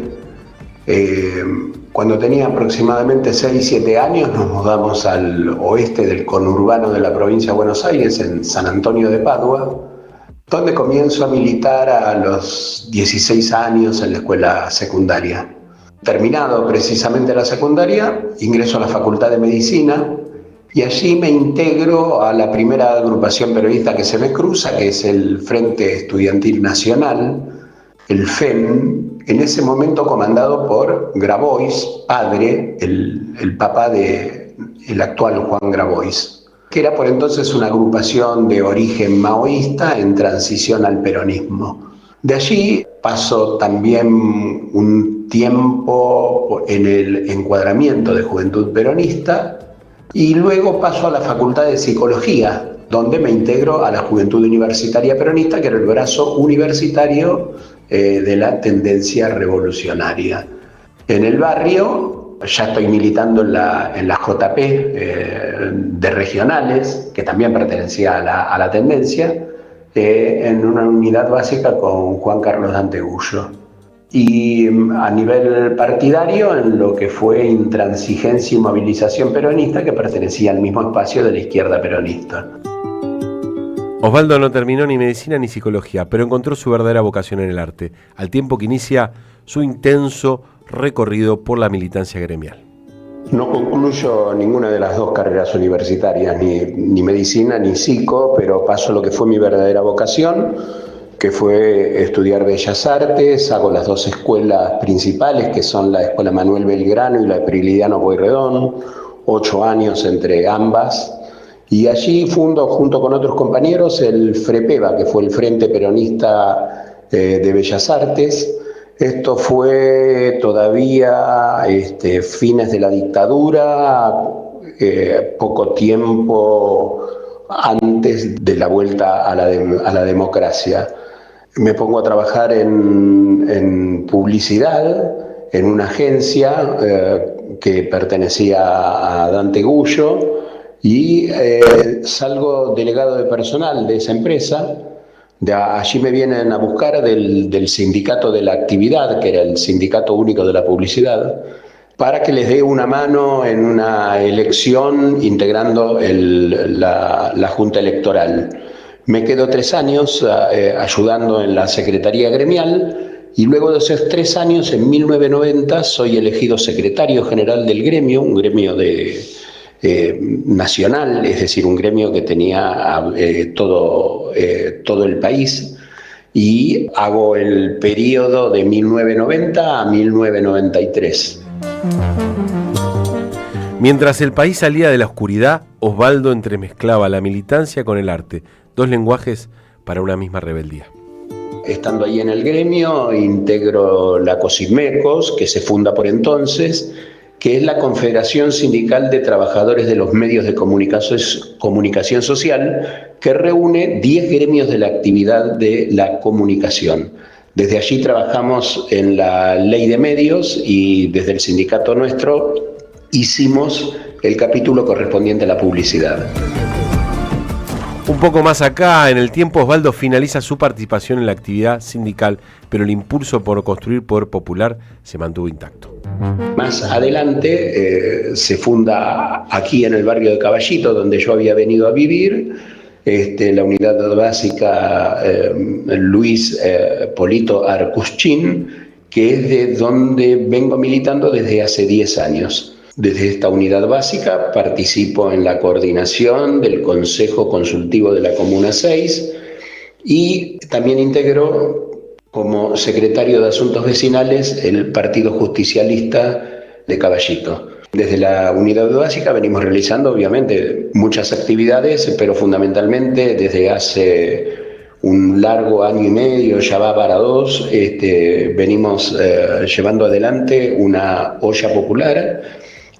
Cuando tenía aproximadamente 6-7 años nos mudamos al oeste del conurbano de la provincia de Buenos Aires, en San Antonio de Padua, donde comienzo a militar a los 16 años en la escuela secundaria. Terminado precisamente la secundaria, ingreso a la Facultad de Medicina y allí me integro a la primera agrupación peronista que se me cruza, que es el Frente Estudiantil Nacional, el FEN, en ese momento comandado por Grabois, padre, el papá del actual Juan Grabois, que era por entonces una agrupación de origen maoísta en transición al peronismo. De allí paso también un tiempo en el encuadramiento de Juventud Peronista y luego paso a la Facultad de Psicología, donde me integro a la Juventud Universitaria Peronista, que era el brazo universitario de la tendencia revolucionaria. En el barrio ya estoy militando en la JP de regionales, que también pertenecía a la tendencia, en una unidad básica con Juan Carlos Dantegullo. Y a nivel partidario en lo que fue Intransigencia y Movilización Peronista, que pertenecía al mismo espacio de la izquierda peronista. Osvaldo no terminó ni medicina ni psicología, pero encontró su verdadera vocación en el arte, al tiempo que inicia su intenso recorrido por la militancia gremial. No concluyo ninguna de las dos carreras universitarias, ni medicina ni psico, pero paso lo que fue mi verdadera vocación, que fue estudiar Bellas Artes. Hago las dos escuelas principales, que son la Escuela Manuel Belgrano y la Prilidiano Pueyrredón, 8 años entre ambas. Y allí fundo, junto con otros compañeros, el FREPEBA, que fue el Frente Peronista de Bellas Artes. Esto fue todavía fines de la dictadura, poco tiempo antes de la vuelta a la democracia. Me pongo a trabajar en publicidad, en una agencia que pertenecía a Dantegullo, y salgo delegado de personal de esa empresa. Allí me vienen a buscar del sindicato de la actividad, que era el sindicato único de la publicidad, para que les dé una mano en una elección integrando la Junta Electoral. Me quedo 3 años ayudando en la Secretaría Gremial y luego de esos 3 años, en 1990, soy elegido secretario general del gremio, un gremio de nacional, es decir, un gremio que tenía todo el país, y hago el periodo de 1990 a 1993. Mientras el país salía de la oscuridad, Osvaldo entremezclaba la militancia con el arte, dos lenguajes para una misma rebeldía. Estando ahí en el gremio, integro la COSIMECOS, que se funda por entonces, que es la Confederación Sindical de Trabajadores de los Medios de Comunicación Social, que reúne 10 gremios de la actividad de la comunicación. Desde allí trabajamos en la ley de medios y desde el sindicato nuestro hicimos el capítulo correspondiente a la publicidad. Un poco más acá, en el tiempo, Osvaldo finaliza su participación en la actividad sindical, pero el impulso por construir poder popular se mantuvo intacto. Más adelante se funda aquí en el barrio de Caballito, donde yo había venido a vivir, la unidad básica Luis Polito Arcuschín, que es de donde vengo militando desde hace 10 años. Desde esta unidad básica participo en la coordinación del Consejo Consultivo de la Comuna 6 y también integro como secretario de Asuntos Vecinales el Partido Justicialista de Caballito. Desde la unidad básica venimos realizando obviamente muchas actividades, pero fundamentalmente desde hace un largo año y medio, ya va para 2, venimos llevando adelante una olla popular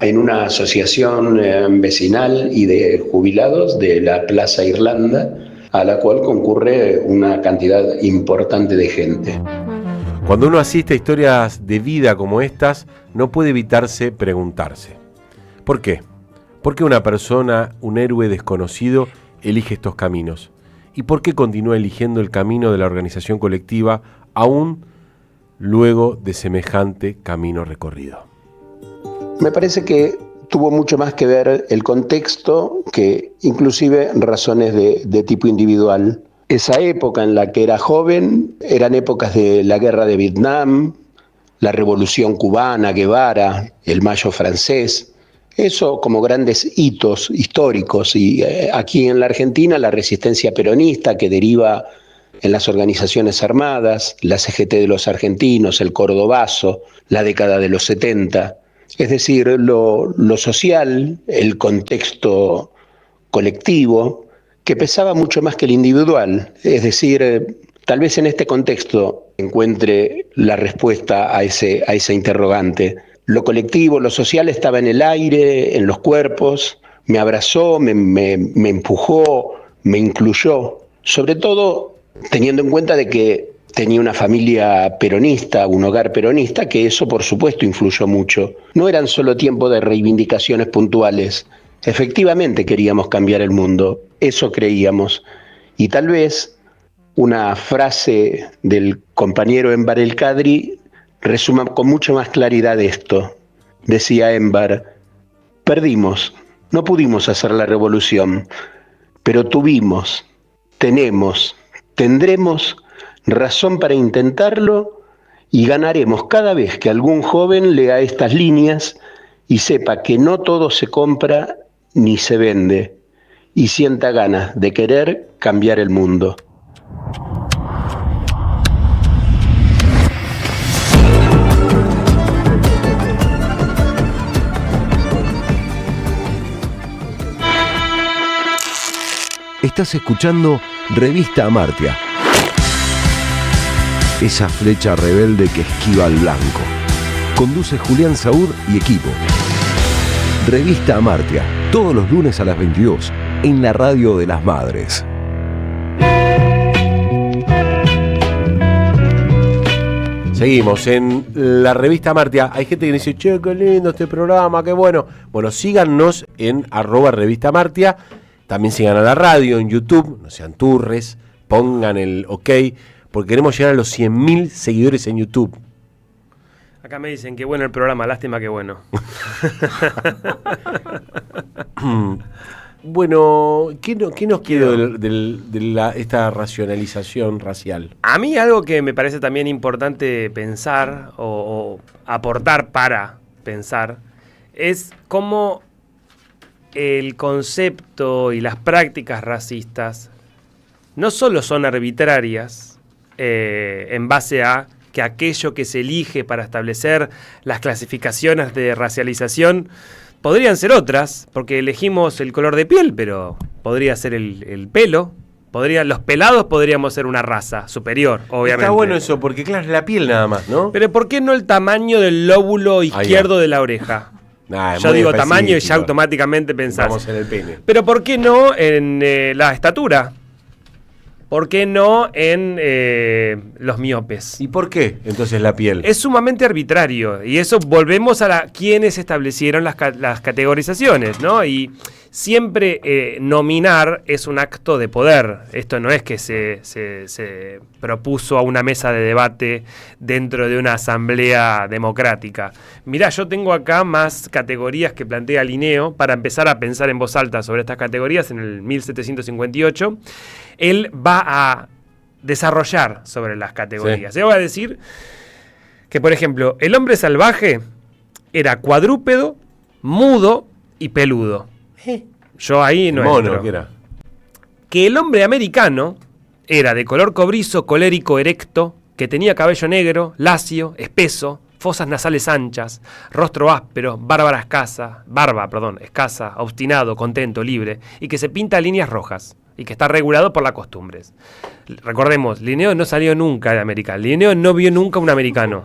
en una asociación vecinal y de jubilados de la Plaza Irlanda, a la cual concurre una cantidad importante de gente. Cuando uno asiste a historias de vida como estas, no puede evitarse preguntarse: ¿por qué? ¿Por qué una persona, un héroe desconocido, elige estos caminos? ¿Y por qué continúa eligiendo el camino de la organización colectiva aún luego de semejante camino recorrido? Me parece que tuvo mucho más que ver el contexto que inclusive razones de tipo individual. Esa época en la que era joven eran épocas de la guerra de Vietnam, la revolución cubana, Guevara, el Mayo francés, eso como grandes hitos históricos, y aquí en la Argentina la resistencia peronista que deriva en las organizaciones armadas, la CGT de los argentinos, el Cordobazo, la década de los 70. Es decir, lo social, el contexto colectivo, que pesaba mucho más que el individual. Es decir, tal vez en este contexto encuentre la respuesta a ese interrogante. Lo colectivo, lo social estaba en el aire, en los cuerpos, me abrazó, me empujó, me incluyó. Sobre todo teniendo en cuenta de que tenía una familia peronista, un hogar peronista, que eso por supuesto influyó mucho. No eran solo tiempos de reivindicaciones puntuales. Efectivamente queríamos cambiar el mundo, eso creíamos. Y tal vez una frase del compañero Enver El Kadri resuma con mucha más claridad esto. Decía Enver: perdimos, no pudimos hacer la revolución, pero tuvimos, tenemos, tendremos razón para intentarlo y ganaremos cada vez que algún joven lea estas líneas y sepa que no todo se compra ni se vende y sienta ganas de querer cambiar el mundo. Estás escuchando Revista Amartya, esa flecha rebelde que esquiva al blanco. Conduce Julián Saúd y equipo. Revista Amartya, todos los lunes a las 22, en la radio de las madres. Seguimos en la Revista Amartya. Hay gente que dice: che, qué lindo este programa, qué bueno. Bueno, síganos en @Revista Amartya. También sigan a la radio en YouTube, no sean turres, pongan el OK, porque queremos llegar a los 100.000 seguidores en YouTube. Acá me dicen que bueno el programa, lástima que bueno. Bueno, ¿qué nos quedó de esta racionalización racial? A mí algo que me parece también importante pensar o aportar para pensar es cómo el concepto y las prácticas racistas no solo son arbitrarias en base a que aquello que se elige para establecer las clasificaciones de racialización podrían ser otras, porque elegimos el color de piel, pero podría ser el pelo. Los pelados podríamos ser una raza superior, obviamente. Está bueno eso, porque claro, es la piel nada más, ¿no? Pero ¿por qué no el tamaño del lóbulo izquierdo de la oreja? Yo digo tamaño y ya automáticamente pensás. Vamos en el pene. Pero ¿por qué no en la estatura? ¿Por qué no en los miopes? ¿Y por qué entonces la piel? Es sumamente arbitrario. Y eso volvemos a quienes establecieron las categorizaciones, ¿no? Y siempre nominar es un acto de poder. Esto no es que se propuso a una mesa de debate dentro de una asamblea democrática. Mirá, yo tengo acá más categorías que plantea Linneo para empezar a pensar en voz alta sobre estas categorías en el 1758. Él va a desarrollar sobre las categorías. Yo voy a decir que, por ejemplo, el hombre salvaje era cuadrúpedo, mudo y peludo. Yo ahí no entro. ¿Qué era? Que el hombre americano era de color cobrizo, colérico, erecto, que tenía cabello negro, lacio, espeso, fosas nasales anchas, rostro áspero, barba escasa, obstinado, contento, libre, y que se pinta líneas rojas, y que está regulado por las costumbres. Recordemos, Linneo no salió nunca de América. Linneo no vio nunca un americano.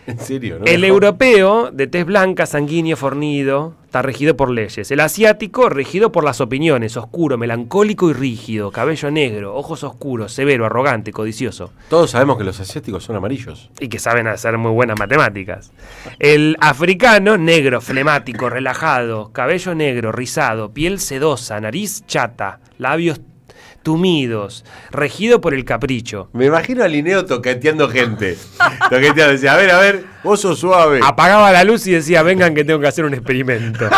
¿En serio? ¿No? El europeo, de tez blanca, sanguíneo, fornido, está regido por leyes. El asiático, regido por las opiniones, oscuro, melancólico y rígido, cabello negro, ojos oscuros, severo, arrogante, codicioso. Todos sabemos que los asiáticos son amarillos. Y que saben hacer muy buenas matemáticas. El africano, negro, flemático, relajado, cabello negro, rizado, piel sedosa, nariz chata, labios tumidos, regido por el capricho. Me imagino a Linneo toqueteando gente. Decía, a ver, vos sos suave. Apagaba la luz y decía, vengan que tengo que hacer un experimento.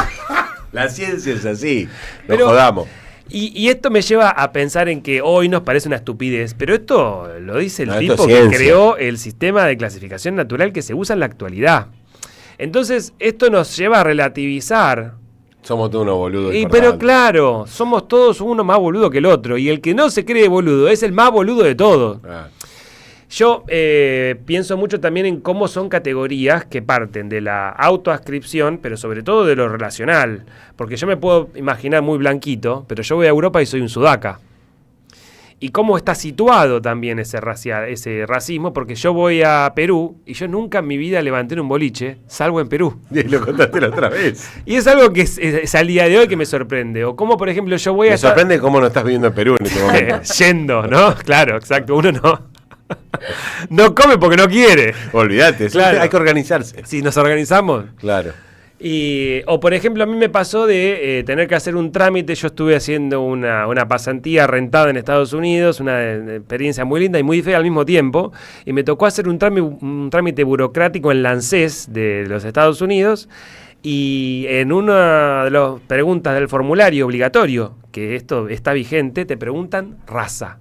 La ciencia es así, nos jodamos. Y esto me lleva a pensar en que hoy nos parece una estupidez, pero esto lo dice el tipo que creó el sistema de clasificación natural que se usa en la actualidad. Entonces, esto nos lleva a relativizar. Somos todos unos boludos. Pero claro, somos todos uno más boludo que el otro. Y el que no se cree boludo es el más boludo de todos. Yo pienso mucho también en cómo son categorías que parten de la autoascripción, pero sobre todo de lo relacional. Porque yo me puedo imaginar muy blanquito, pero yo voy a Europa y soy un sudaca. Y cómo está situado también ese racismo, porque yo voy a Perú y yo nunca en mi vida levanté en un boliche, salvo en Perú. Y lo contaste la otra vez. Y es algo que es al día de hoy que me sorprende. O como, por ejemplo, yo voy a... Me sorprende cómo no estás viviendo en Perú en este momento. Yendo, ¿no? Claro, exacto. Uno no come porque no quiere. Olvídate, claro. Hay que organizarse. Si nos organizamos. Claro. O por ejemplo, a mí me pasó de tener que hacer un trámite. Yo estuve haciendo una pasantía rentada en Estados Unidos, una experiencia muy linda y muy fea al mismo tiempo, y me tocó hacer un trámite burocrático en la ANSES de los Estados Unidos, y en una de las preguntas del formulario obligatorio, que esto está vigente, te preguntan raza.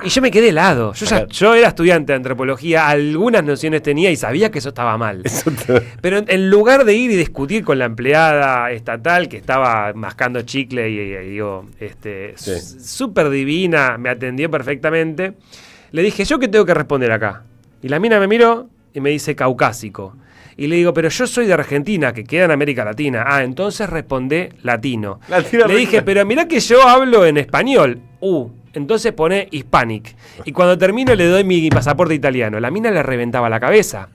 Y yo me quedé helado. Yo era estudiante de antropología, algunas nociones tenía y sabía que eso estaba mal. Pero en lugar de ir y discutir con la empleada estatal que estaba mascando chicle y súper divina, me atendió perfectamente, le dije, ¿yo qué tengo que responder acá? Y la mina me miró y me dice caucásico. Y le digo, pero yo soy de Argentina, que queda en América Latina. Entonces respondé latino. Le dije, pero mirá que yo hablo en español. Entonces pone Hispanic. Y cuando termino le doy mi pasaporte italiano. La mina le reventaba la cabeza.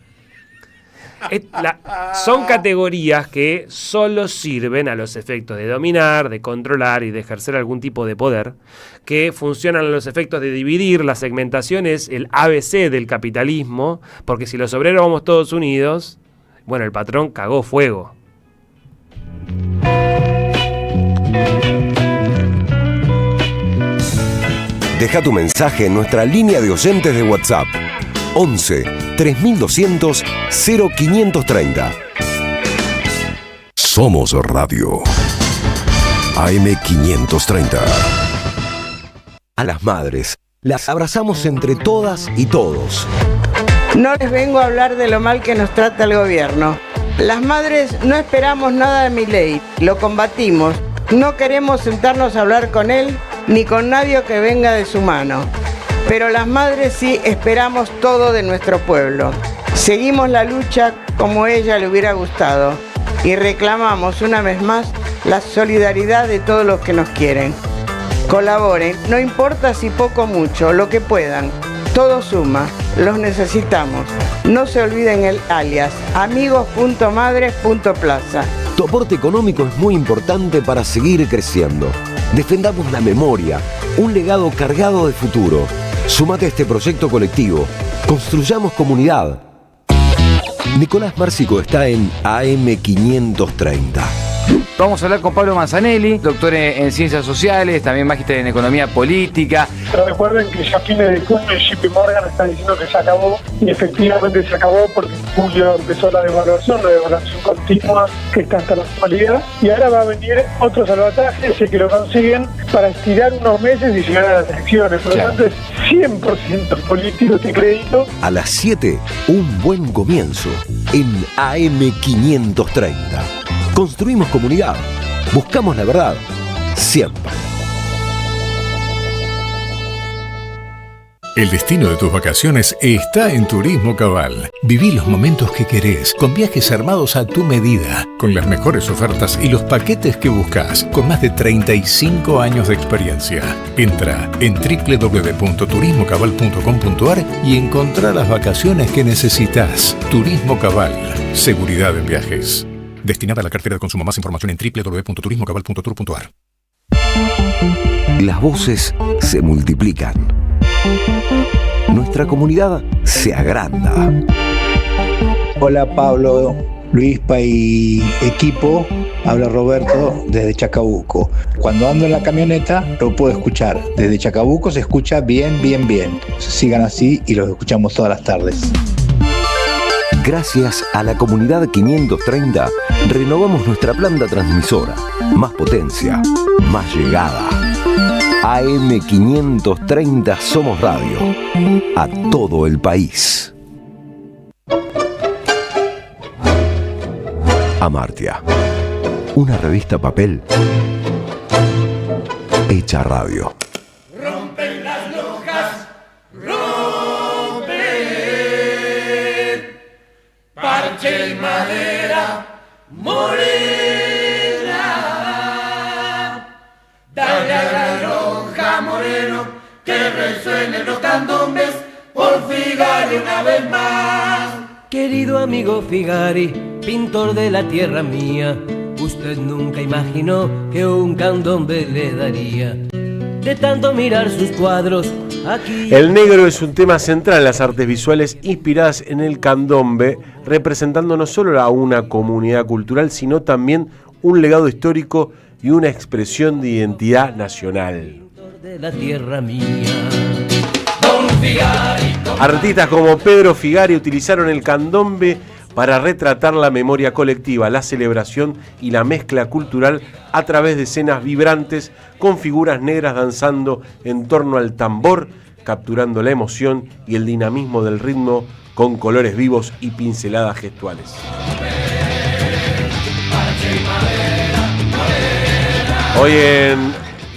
Son categorías que solo sirven a los efectos de dominar, de controlar y de ejercer algún tipo de poder, que funcionan a los efectos de dividir. La segmentación es el ABC del capitalismo, porque si los obreros vamos todos unidos, bueno, el patrón cagó fuego. Deja tu mensaje en nuestra línea de oyentes de WhatsApp 11 3200 0530. Somos Radio AM530. A las madres las abrazamos entre todas y todos. No les vengo a hablar de lo mal que nos trata el gobierno. Las madres no esperamos nada de Milei, lo combatimos. No queremos sentarnos a hablar con él ni con nadie que venga de su mano. Pero las madres sí esperamos todo de nuestro pueblo. Seguimos la lucha como a ella le hubiera gustado y reclamamos una vez más la solidaridad de todos los que nos quieren. Colaboren, no importa si poco o mucho, lo que puedan. Todo suma, los necesitamos. No se olviden el alias, amigos.madres.plaza. Tu aporte económico es muy importante para seguir creciendo. Defendamos la memoria, un legado cargado de futuro. Súmate a este proyecto colectivo. Construyamos comunidad. Nicolás Márcico está en AM530. Vamos a hablar con Pablo Manzanelli, doctor en Ciencias Sociales, también magíster en Economía Política. Pero recuerden que ya a fines de junio el JP Morgan está diciendo que se acabó, y efectivamente se acabó porque en julio empezó la devaluación continua que está hasta la actualidad, y ahora va a venir otro salvataje, ese que lo consiguen para estirar unos meses y llegar a las elecciones. Por lo tanto es 100% político este crédito. A las 7, un buen comienzo en AM530. Construimos comunidad. Buscamos la verdad. Siempre. El destino de tus vacaciones está en Turismo Cabal. Viví los momentos que querés, con viajes armados a tu medida, con las mejores ofertas y los paquetes que buscas, con más de 35 años de experiencia. Entra en www.turismocabal.com.ar y encontrá las vacaciones que necesitas. Turismo Cabal. Seguridad en viajes. Destinada a la cartera de consumo. Más información en www.turismocabal.tour.ar. Las voces se multiplican. Nuestra comunidad se agranda. Hola Pablo, Luispa y equipo. Habla Roberto desde Chacabuco. Cuando ando en la camioneta lo puedo escuchar. Desde Chacabuco se escucha bien, bien, bien. Sigan así y los escuchamos todas las tardes. Gracias a la comunidad 530, renovamos nuestra planta transmisora. Más potencia, más llegada. AM530 Somos Radio. A todo el país. Amartya. Una revista papel hecha radio. Rompen las lojas, rompen. Parche y madera, morena. Dale a la lonja, moreno, que resuenen los candombes por Figari una vez más. Querido amigo Figari, pintor de la tierra mía, usted nunca imaginó que un candombe le daría. De tanto mirar sus cuadros, aquí... El negro es un tema central en las artes visuales inspiradas en el candombe, representando no solo a una comunidad cultural, sino también un legado histórico y una expresión de identidad nacional. De la tierra mía. Artistas como Pedro Figari utilizaron el candombe para retratar la memoria colectiva, la celebración y la mezcla cultural a través de escenas vibrantes con figuras negras danzando en torno al tambor, capturando la emoción y el dinamismo del ritmo con colores vivos y pinceladas gestuales. Hoy en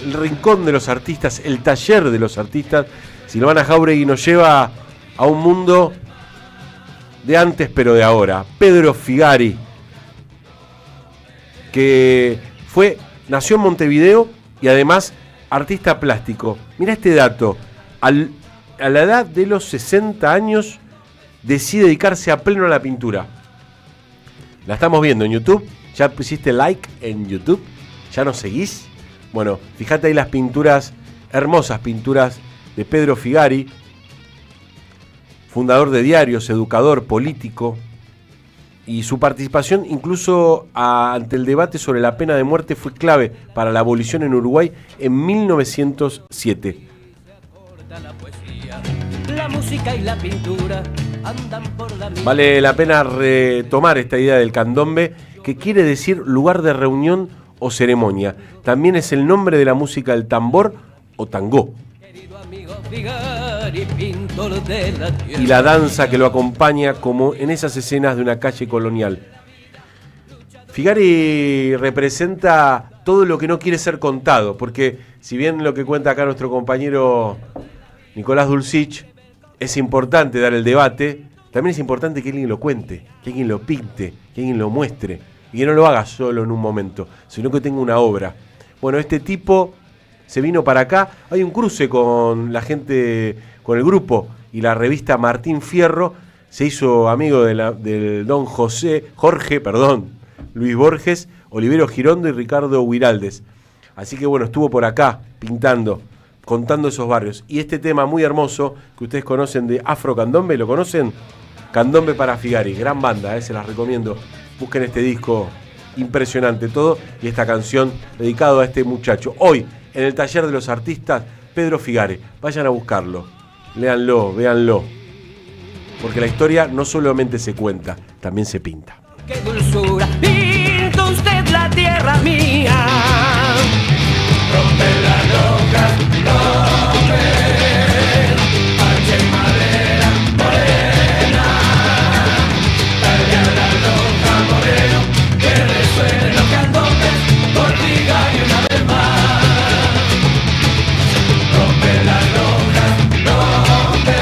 el Rincón de los Artistas, el Taller de los Artistas, Silvana Jáuregui nos lleva a un mundo de antes pero de ahora. Pedro Figari, que nació en Montevideo y además artista plástico. Mirá este dato, a la edad de los 60 años decide dedicarse a pleno a la pintura. La estamos viendo en YouTube, ya pusiste like en YouTube, ya nos seguís. Bueno, fíjate ahí las pinturas, hermosas pinturas de Pedro Figari, fundador de diarios, educador, político, y su participación incluso ante el debate sobre la pena de muerte fue clave para la abolición en Uruguay en 1907. La música y la pintura andan por la... Vale la pena retomar esta idea del candombe, que quiere decir lugar de reunión o ceremonia. También es el nombre de la música del tambor o tangó. Y la danza que lo acompaña, como en esas escenas de una calle colonial. Figari representa todo lo que no quiere ser contado, porque si bien lo que cuenta acá nuestro compañero Nicolás Dulcich es importante dar el debate, también es importante que alguien lo cuente, que alguien lo pinte, que alguien lo muestre, y que no lo haga solo en un momento, sino que tenga una obra. Bueno, este tipo se vino para acá, hay un cruce con la gente, con el grupo y la revista Martín Fierro, se hizo amigo del don Jorge, Luis Borges, Olivero Girondo y Ricardo Huiraldes. Así que bueno, estuvo por acá pintando, contando esos barrios. Y este tema muy hermoso que ustedes conocen de Afro Candombe, ¿lo conocen? Candombe para Figari, gran banda, se las recomiendo. Busquen este disco impresionante todo y esta canción dedicado a este muchacho. Hoy, en el taller de los artistas, Pedro Figari. Vayan a buscarlo, léanlo, véanlo. Porque la historia no solamente se cuenta, también se pinta. ¡Qué dulzura! Pinta usted la tierra mía. Rompe la roca, rompe, parche y madera morena. Dale a la roca moreno, que resuenen los candombes por Figari una vez más. Rompe la roca, rompe,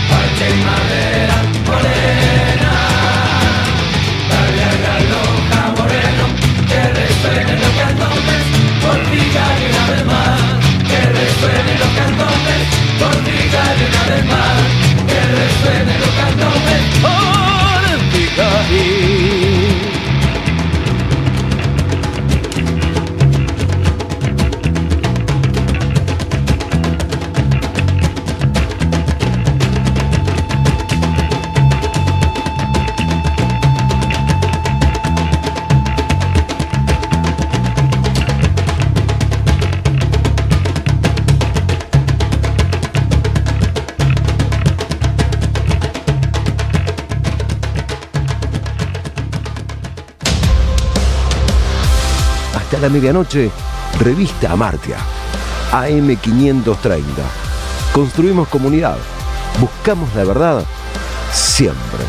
parche y madera morena. Dale a la roca moreno, que resuenen los candombes por Figari una vez más. Que resuenen los candombes por Figari una vez más. Que resuenen los candombes por Figari. Hasta la medianoche, Revista Amartya, AM530. Construimos comunidad, buscamos la verdad siempre.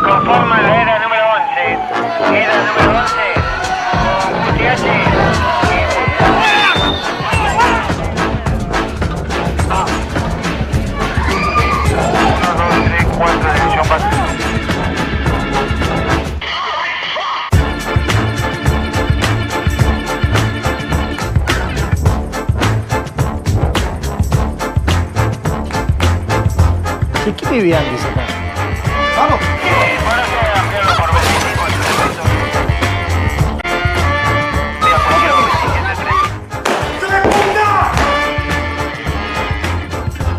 Conforma la era número 11. Era número 11. ¿Y qué vivía antes acá? ¡Vamos!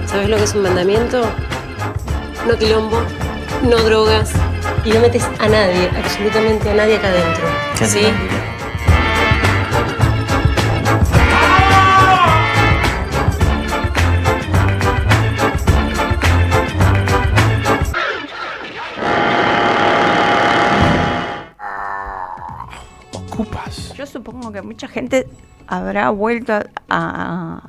¿Sabes lo que es un mandamiento? No quilombo, no drogas y no metes a nadie, absolutamente a nadie acá adentro. ¿Sí? Yo supongo que mucha gente habrá vuelto a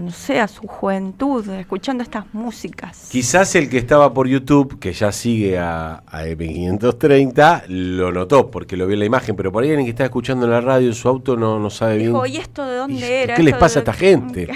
no sé, a su juventud escuchando estas músicas. Quizás el que estaba por YouTube, que ya sigue a M530, lo notó porque lo vio en la imagen, pero por ahí alguien que está escuchando en la radio en su auto no sabe bien. Dijo, ¿y esto de dónde era? ¿Qué les pasa a esta gente?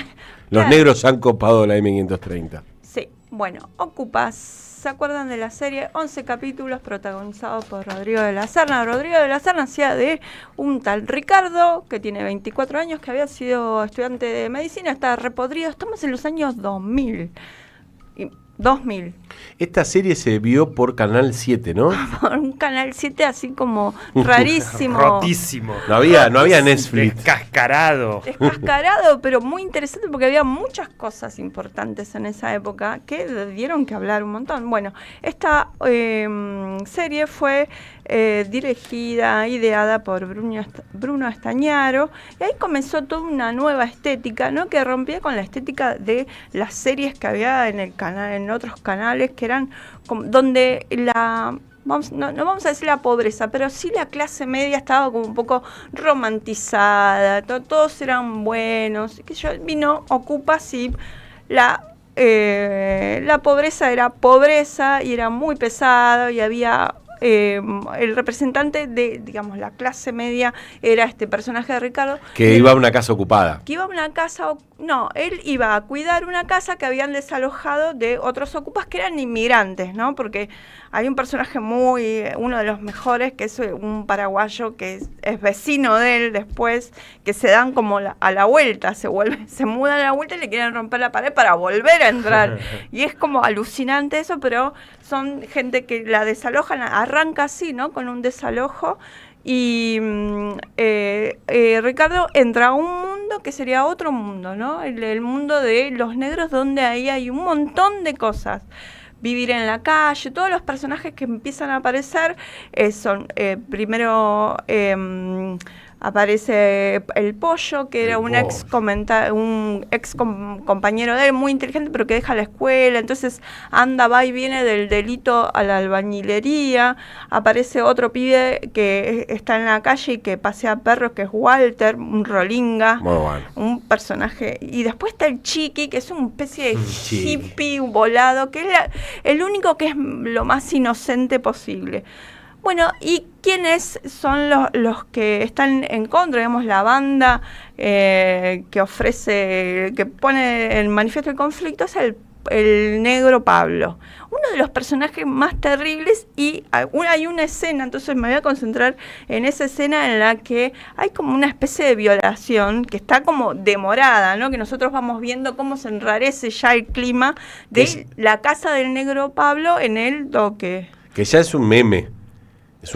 Los Claro. negros han copado la M530. Sí, bueno, Ocupas. ¿Se acuerdan de la serie? 11 capítulos protagonizados por Rodrigo de la Serna. Rodrigo de la Serna hacía de un tal Ricardo, que tiene 24 años, que había sido estudiante de medicina, está repodrido. Estamos en los años 2000. 2000. Esta serie se vio por Canal 7, ¿no? Por un Canal 7 así como rarísimo. Rotísimo. No había Netflix. Descascarado. Descascarado, pero muy interesante porque había muchas cosas importantes en esa época que dieron que hablar un montón. Bueno, esta serie fue dirigida, ideada por Bruno Estañaro, y ahí comenzó toda una nueva estética, ¿no? Que rompía con la estética de las series que había en el canal, en otros canales que eran como, donde no vamos a decir la pobreza, pero sí la clase media estaba como un poco romantizada, todos eran buenos, que vino Ocupas y la pobreza era pobreza y era muy pesada y había... el representante de, digamos, la clase media era este personaje de Ricardo. Que iba a una casa ocupada. Que iba a una casa, no, él iba a cuidar una casa que habían desalojado de otros ocupas que eran inmigrantes, ¿no? Porque hay un personaje uno de los mejores, que es un paraguayo que es vecino de él después, que se dan como a la vuelta, se mudan a la vuelta y le quieren romper la pared para volver a entrar. Y es como alucinante eso, pero son gente que la desalojan, arranca así, ¿no? Con un desalojo. Y Ricardo entra a un mundo que sería otro mundo, ¿no? El mundo de los negros, donde ahí hay un montón de cosas. Vivir en la calle, todos los personajes que empiezan a aparecer son, primero aparece el Pollo, que era un ex compañero de él, muy inteligente, pero que deja la escuela, entonces va y viene del delito a la albañilería. Aparece otro pibe que está en la calle y que pasea perros, que es Walter, un rolinga, un personaje. Y después está el Chiqui, que es una especie de hippie volado, que es el único que es lo más inocente posible. Bueno, ¿y quiénes son los que están en contra? Digamos, la banda que pone el manifiesto del conflicto es el negro Pablo, uno de los personajes más terribles, y hay una escena, entonces me voy a concentrar en esa escena en la que hay como una especie de violación que está como demorada, ¿no? Que nosotros vamos viendo cómo se enrarece ya el clima de la casa del negro Pablo en el doque. Que ya es un meme. Es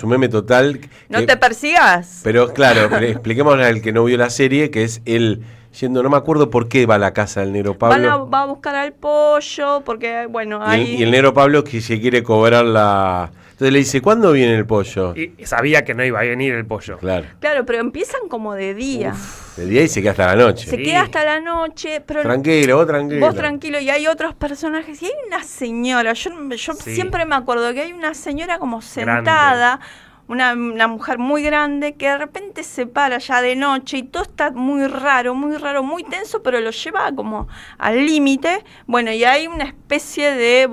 un meme total. No te persigas. Pero claro, expliquémosle al que no vio la serie, que es él yendo, no me acuerdo por qué va a la casa del negro Pablo. Va a buscar al Pollo, porque bueno, y el negro Pablo que se quiere cobrar la... Entonces le dice, ¿cuándo viene el Pollo? Y sabía que no iba a venir el Pollo. Claro, pero empiezan como de día. De día y se queda hasta la noche. Se queda hasta la noche, pero... Tranquilo, vos tranquilo. Y hay otros personajes. Y hay una señora, yo siempre me acuerdo que hay una señora como sentada, una mujer muy grande, que de repente se para ya de noche y todo está muy raro, muy tenso, pero lo lleva como al límite. Bueno, y hay una especie de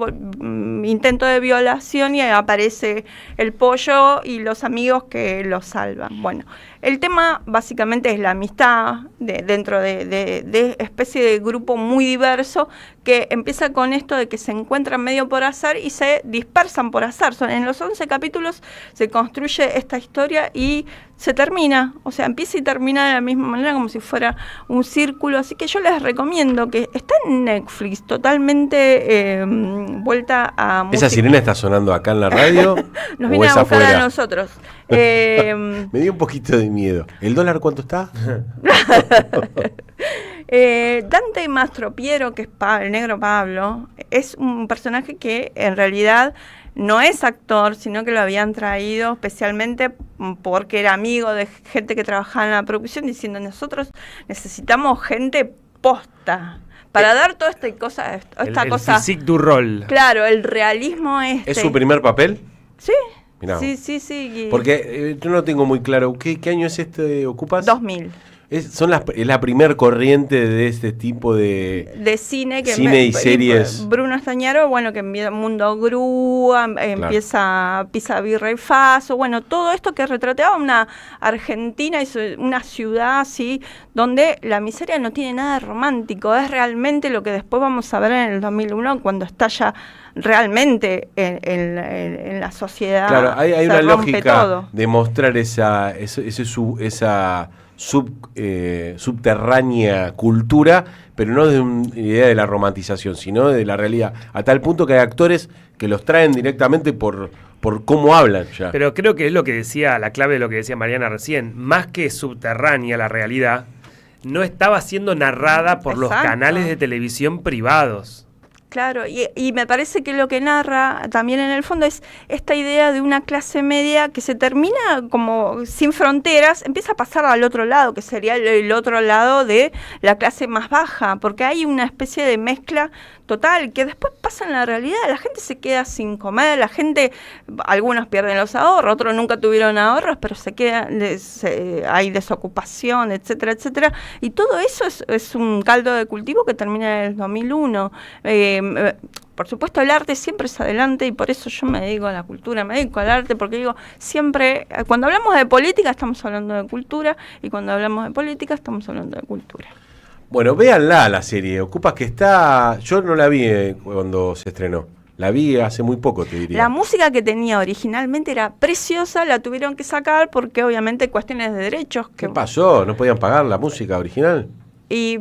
intento de violación y aparece el Pollo y los amigos que lo salvan. Bueno, el tema básicamente es la amistad dentro de especie de grupo muy diverso, que empieza con esto de que se encuentran medio por azar y se dispersan por azar. En los 11 capítulos se construye esta historia y se termina, o sea, empieza y termina de la misma manera, como si fuera un círculo. Así que yo les recomiendo, que está en Netflix, totalmente vuelta a música. ¿Esa sirena está sonando acá en la radio? Nos viene a buscar a nosotros. Me dio un poquito de miedo. ¿El dólar cuánto está? Dante Mastropiero, que es el negro Pablo, es un personaje que en realidad no es actor, sino que lo habían traído especialmente porque era amigo de gente que trabajaba en la producción, diciendo, nosotros necesitamos gente posta para dar toda esta cosa. El physique du rol. Claro, el realismo este. ¿Es su primer papel? Sí. Mirá. Sí. Porque yo no tengo muy claro, ¿qué año es ocupas? 2000. Es la primer corriente de este tipo de cine y series. Bruno Estañaro, bueno, que empieza Mundo Grúa, empieza Pisa Virrey Faso, bueno, todo esto que retrateaba una Argentina, una ciudad así, donde la miseria no tiene nada de romántico, es realmente lo que después vamos a ver en el 2001, cuando estalla realmente en la sociedad. Claro, hay una lógica todo. De mostrar esa subterránea cultura, pero no de una idea de la romantización, sino de la realidad, a tal punto que hay actores que los traen directamente por cómo hablan ya. Pero creo que es lo que decía, la clave de lo que decía Mariana recién, más que subterránea la realidad, no estaba siendo narrada por los canales de televisión privados. Claro, y me parece que lo que narra también en el fondo es esta idea de una clase media que se termina como sin fronteras, empieza a pasar al otro lado, que sería el otro lado de la clase más baja, porque hay una especie de mezcla total que después pasa en la realidad. La gente se queda sin comer, la gente, algunos pierden los ahorros, otros nunca tuvieron ahorros, pero se queda, hay desocupación, etcétera, etcétera, y todo eso es un caldo de cultivo que termina en el 2001. Por supuesto, el arte siempre es adelante y por eso yo me dedico a la cultura, me dedico al arte, porque digo, siempre, cuando hablamos de política estamos hablando de cultura y cuando hablamos de política estamos hablando de cultura. Bueno, véanla la serie, Ocupas, que está... Yo no la vi cuando se estrenó, la vi hace muy poco, te diría. La música que tenía originalmente era preciosa, la tuvieron que sacar porque obviamente cuestiones de derechos. ¿Qué pasó? ¿No podían pagar la música original? Y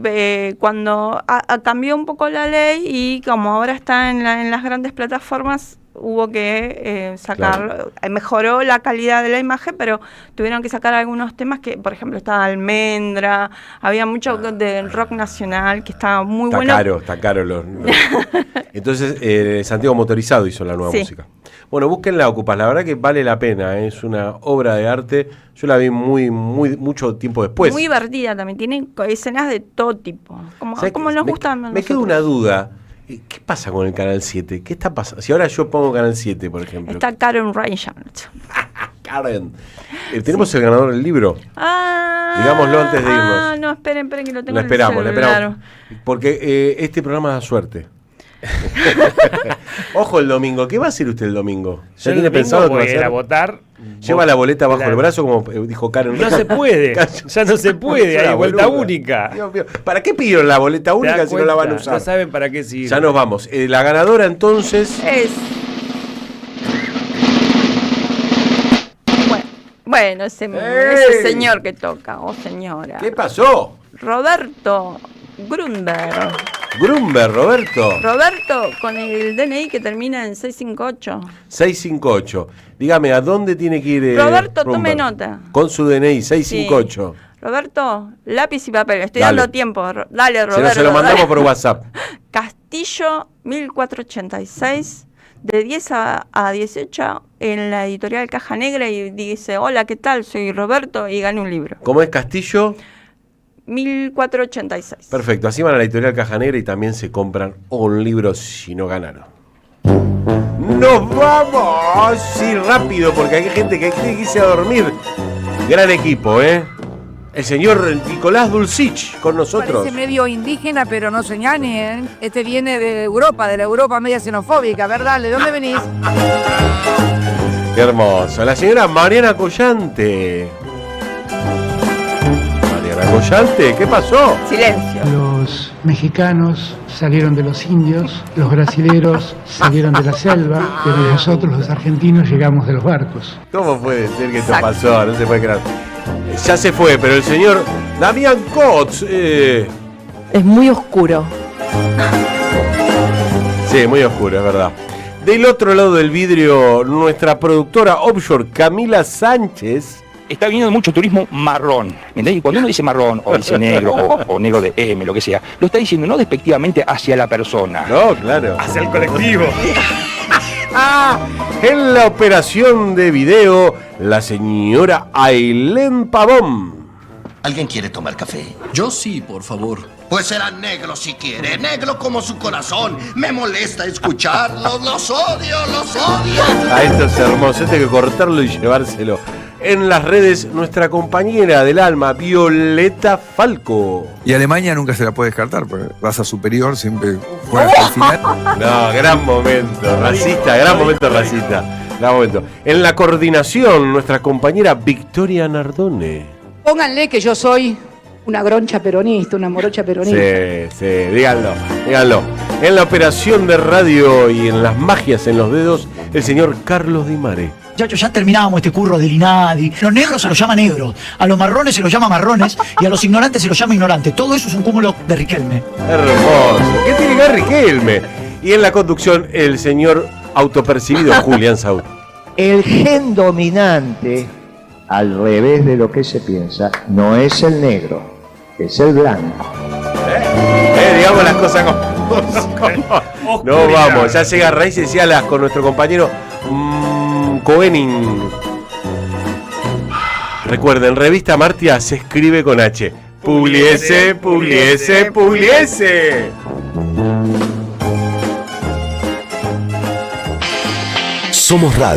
cuando cambió un poco la ley y como ahora está en las grandes plataformas, hubo que sacar, claro. Mejoró la calidad de la imagen, pero tuvieron que sacar algunos temas que, por ejemplo, estaba Almendra, había mucho de rock nacional que estaba muy bueno. Está caro. Entonces, Santiago Motorizado hizo la nueva música. Bueno, búsquenla, Ocupas, la verdad que vale la pena, es una obra de arte. Yo la vi mucho tiempo después. Muy divertida también, tiene escenas de todo tipo, como nos gustan. Me queda una duda. ¿Qué pasa con el Canal 7? ¿Qué está pasando? Si ahora yo pongo Canal 7, por ejemplo. Está Karen Reinhardt. Karen. ¿Tenemos el ganador del libro? Digámoslo antes de irnos. No, esperen que lo tengo en el celular. Lo esperamos. Porque este programa da suerte. Ojo el domingo. ¿Qué va a hacer usted el domingo? ¿Ya tiene pensado que va a hacer? A votar. Lleva la boleta bajo el brazo, como dijo Karen. No se puede, ya no se puede, hay vuelta única. Dios mío. ¿Para qué pidieron la boleta única si no la van a usar? No saben para qué sirve. Ya nos vamos. La ganadora entonces es... Bueno, ese señor que toca, o señora. ¿Qué pasó? Roberto Grunberg. Roberto, con el DNI que termina en 658. 658. Dígame, ¿a dónde tiene que ir Roberto, Grunberg? tome nota. Con su DNI, 658. Sí. Roberto, lápiz y papel. Estoy dando tiempo. Dale, Roberto. Se lo mandamos por WhatsApp. Castillo, 1486, de 10 a 18, en la editorial Caja Negra, y dice, hola, ¿qué tal? Soy Roberto y gane un libro. ¿Cómo es Castillo? 1486. Perfecto, así van a la editorial Caja Negra y también se compran un libro si no ganaron. ¡Nos vamos! Sí, rápido, porque hay gente que quiere irse a dormir. Gran equipo, ¿eh? El señor Nicolás Dulcich con nosotros. Parece medio indígena, pero no se engañen. Este viene de Europa, de la Europa media xenofóbica, ¿verdad? ¿De dónde venís? Qué hermoso. La señora Mariana Collante. Collante, ¿qué pasó? Silencio. Los mexicanos salieron de los indios, los brasileros salieron de la selva, pero nosotros los argentinos llegamos de los barcos. ¿Cómo puede ser que esto pasó? No se puede creer. Ya se fue, pero el señor Damián Kotz... Es muy oscuro. Sí, muy oscuro, es verdad. Del otro lado del vidrio, nuestra productora offshore, Camila Sánchez... Está viniendo mucho turismo marrón, ¿me entendés? Y cuando uno dice marrón, o dice negro, o negro de M, lo que sea, lo está diciendo no despectivamente hacia la persona. No, claro. Hacia el colectivo. En la operación de video, la señora Ailén Pavón. ¿Alguien quiere tomar café? Yo sí, por favor. Pues será negro si quiere, negro como su corazón. Me molesta escucharlos, los odio, los odio. Esto es hermoso, este hay que cortarlo y llevárselo. En las redes, nuestra compañera del alma, Violeta Falco. Y Alemania nunca se la puede descartar, porque raza superior siempre juega hasta el final. No, gran momento, racista, gran momento racista. Gran momento. En la coordinación, nuestra compañera Victoria Nardone. Pónganle que yo soy una groncha peronista, una morocha peronista. Sí, díganlo. En la operación de radio y en las magias en los dedos, el señor Carlos Di Mare. Ya terminábamos este curro del INADI. Los negros se los llama negros, a los marrones se los llama marrones y a los ignorantes se los llama ignorantes. Todo eso es un cúmulo de Riquelme. Hermoso. ¿Qué tiene que ver Riquelme? Y en la conducción, el señor autopercibido Julián Saúl. El gen dominante, al revés de lo que se piensa, no es el negro, es el blanco. Digamos las cosas como... No vamos, ya llega Raíces y Alas con nuestro compañero Coenin. Recuerden, Revista Martia se escribe con H. Pugliese, Pugliese, Pugliese. Somos Radio.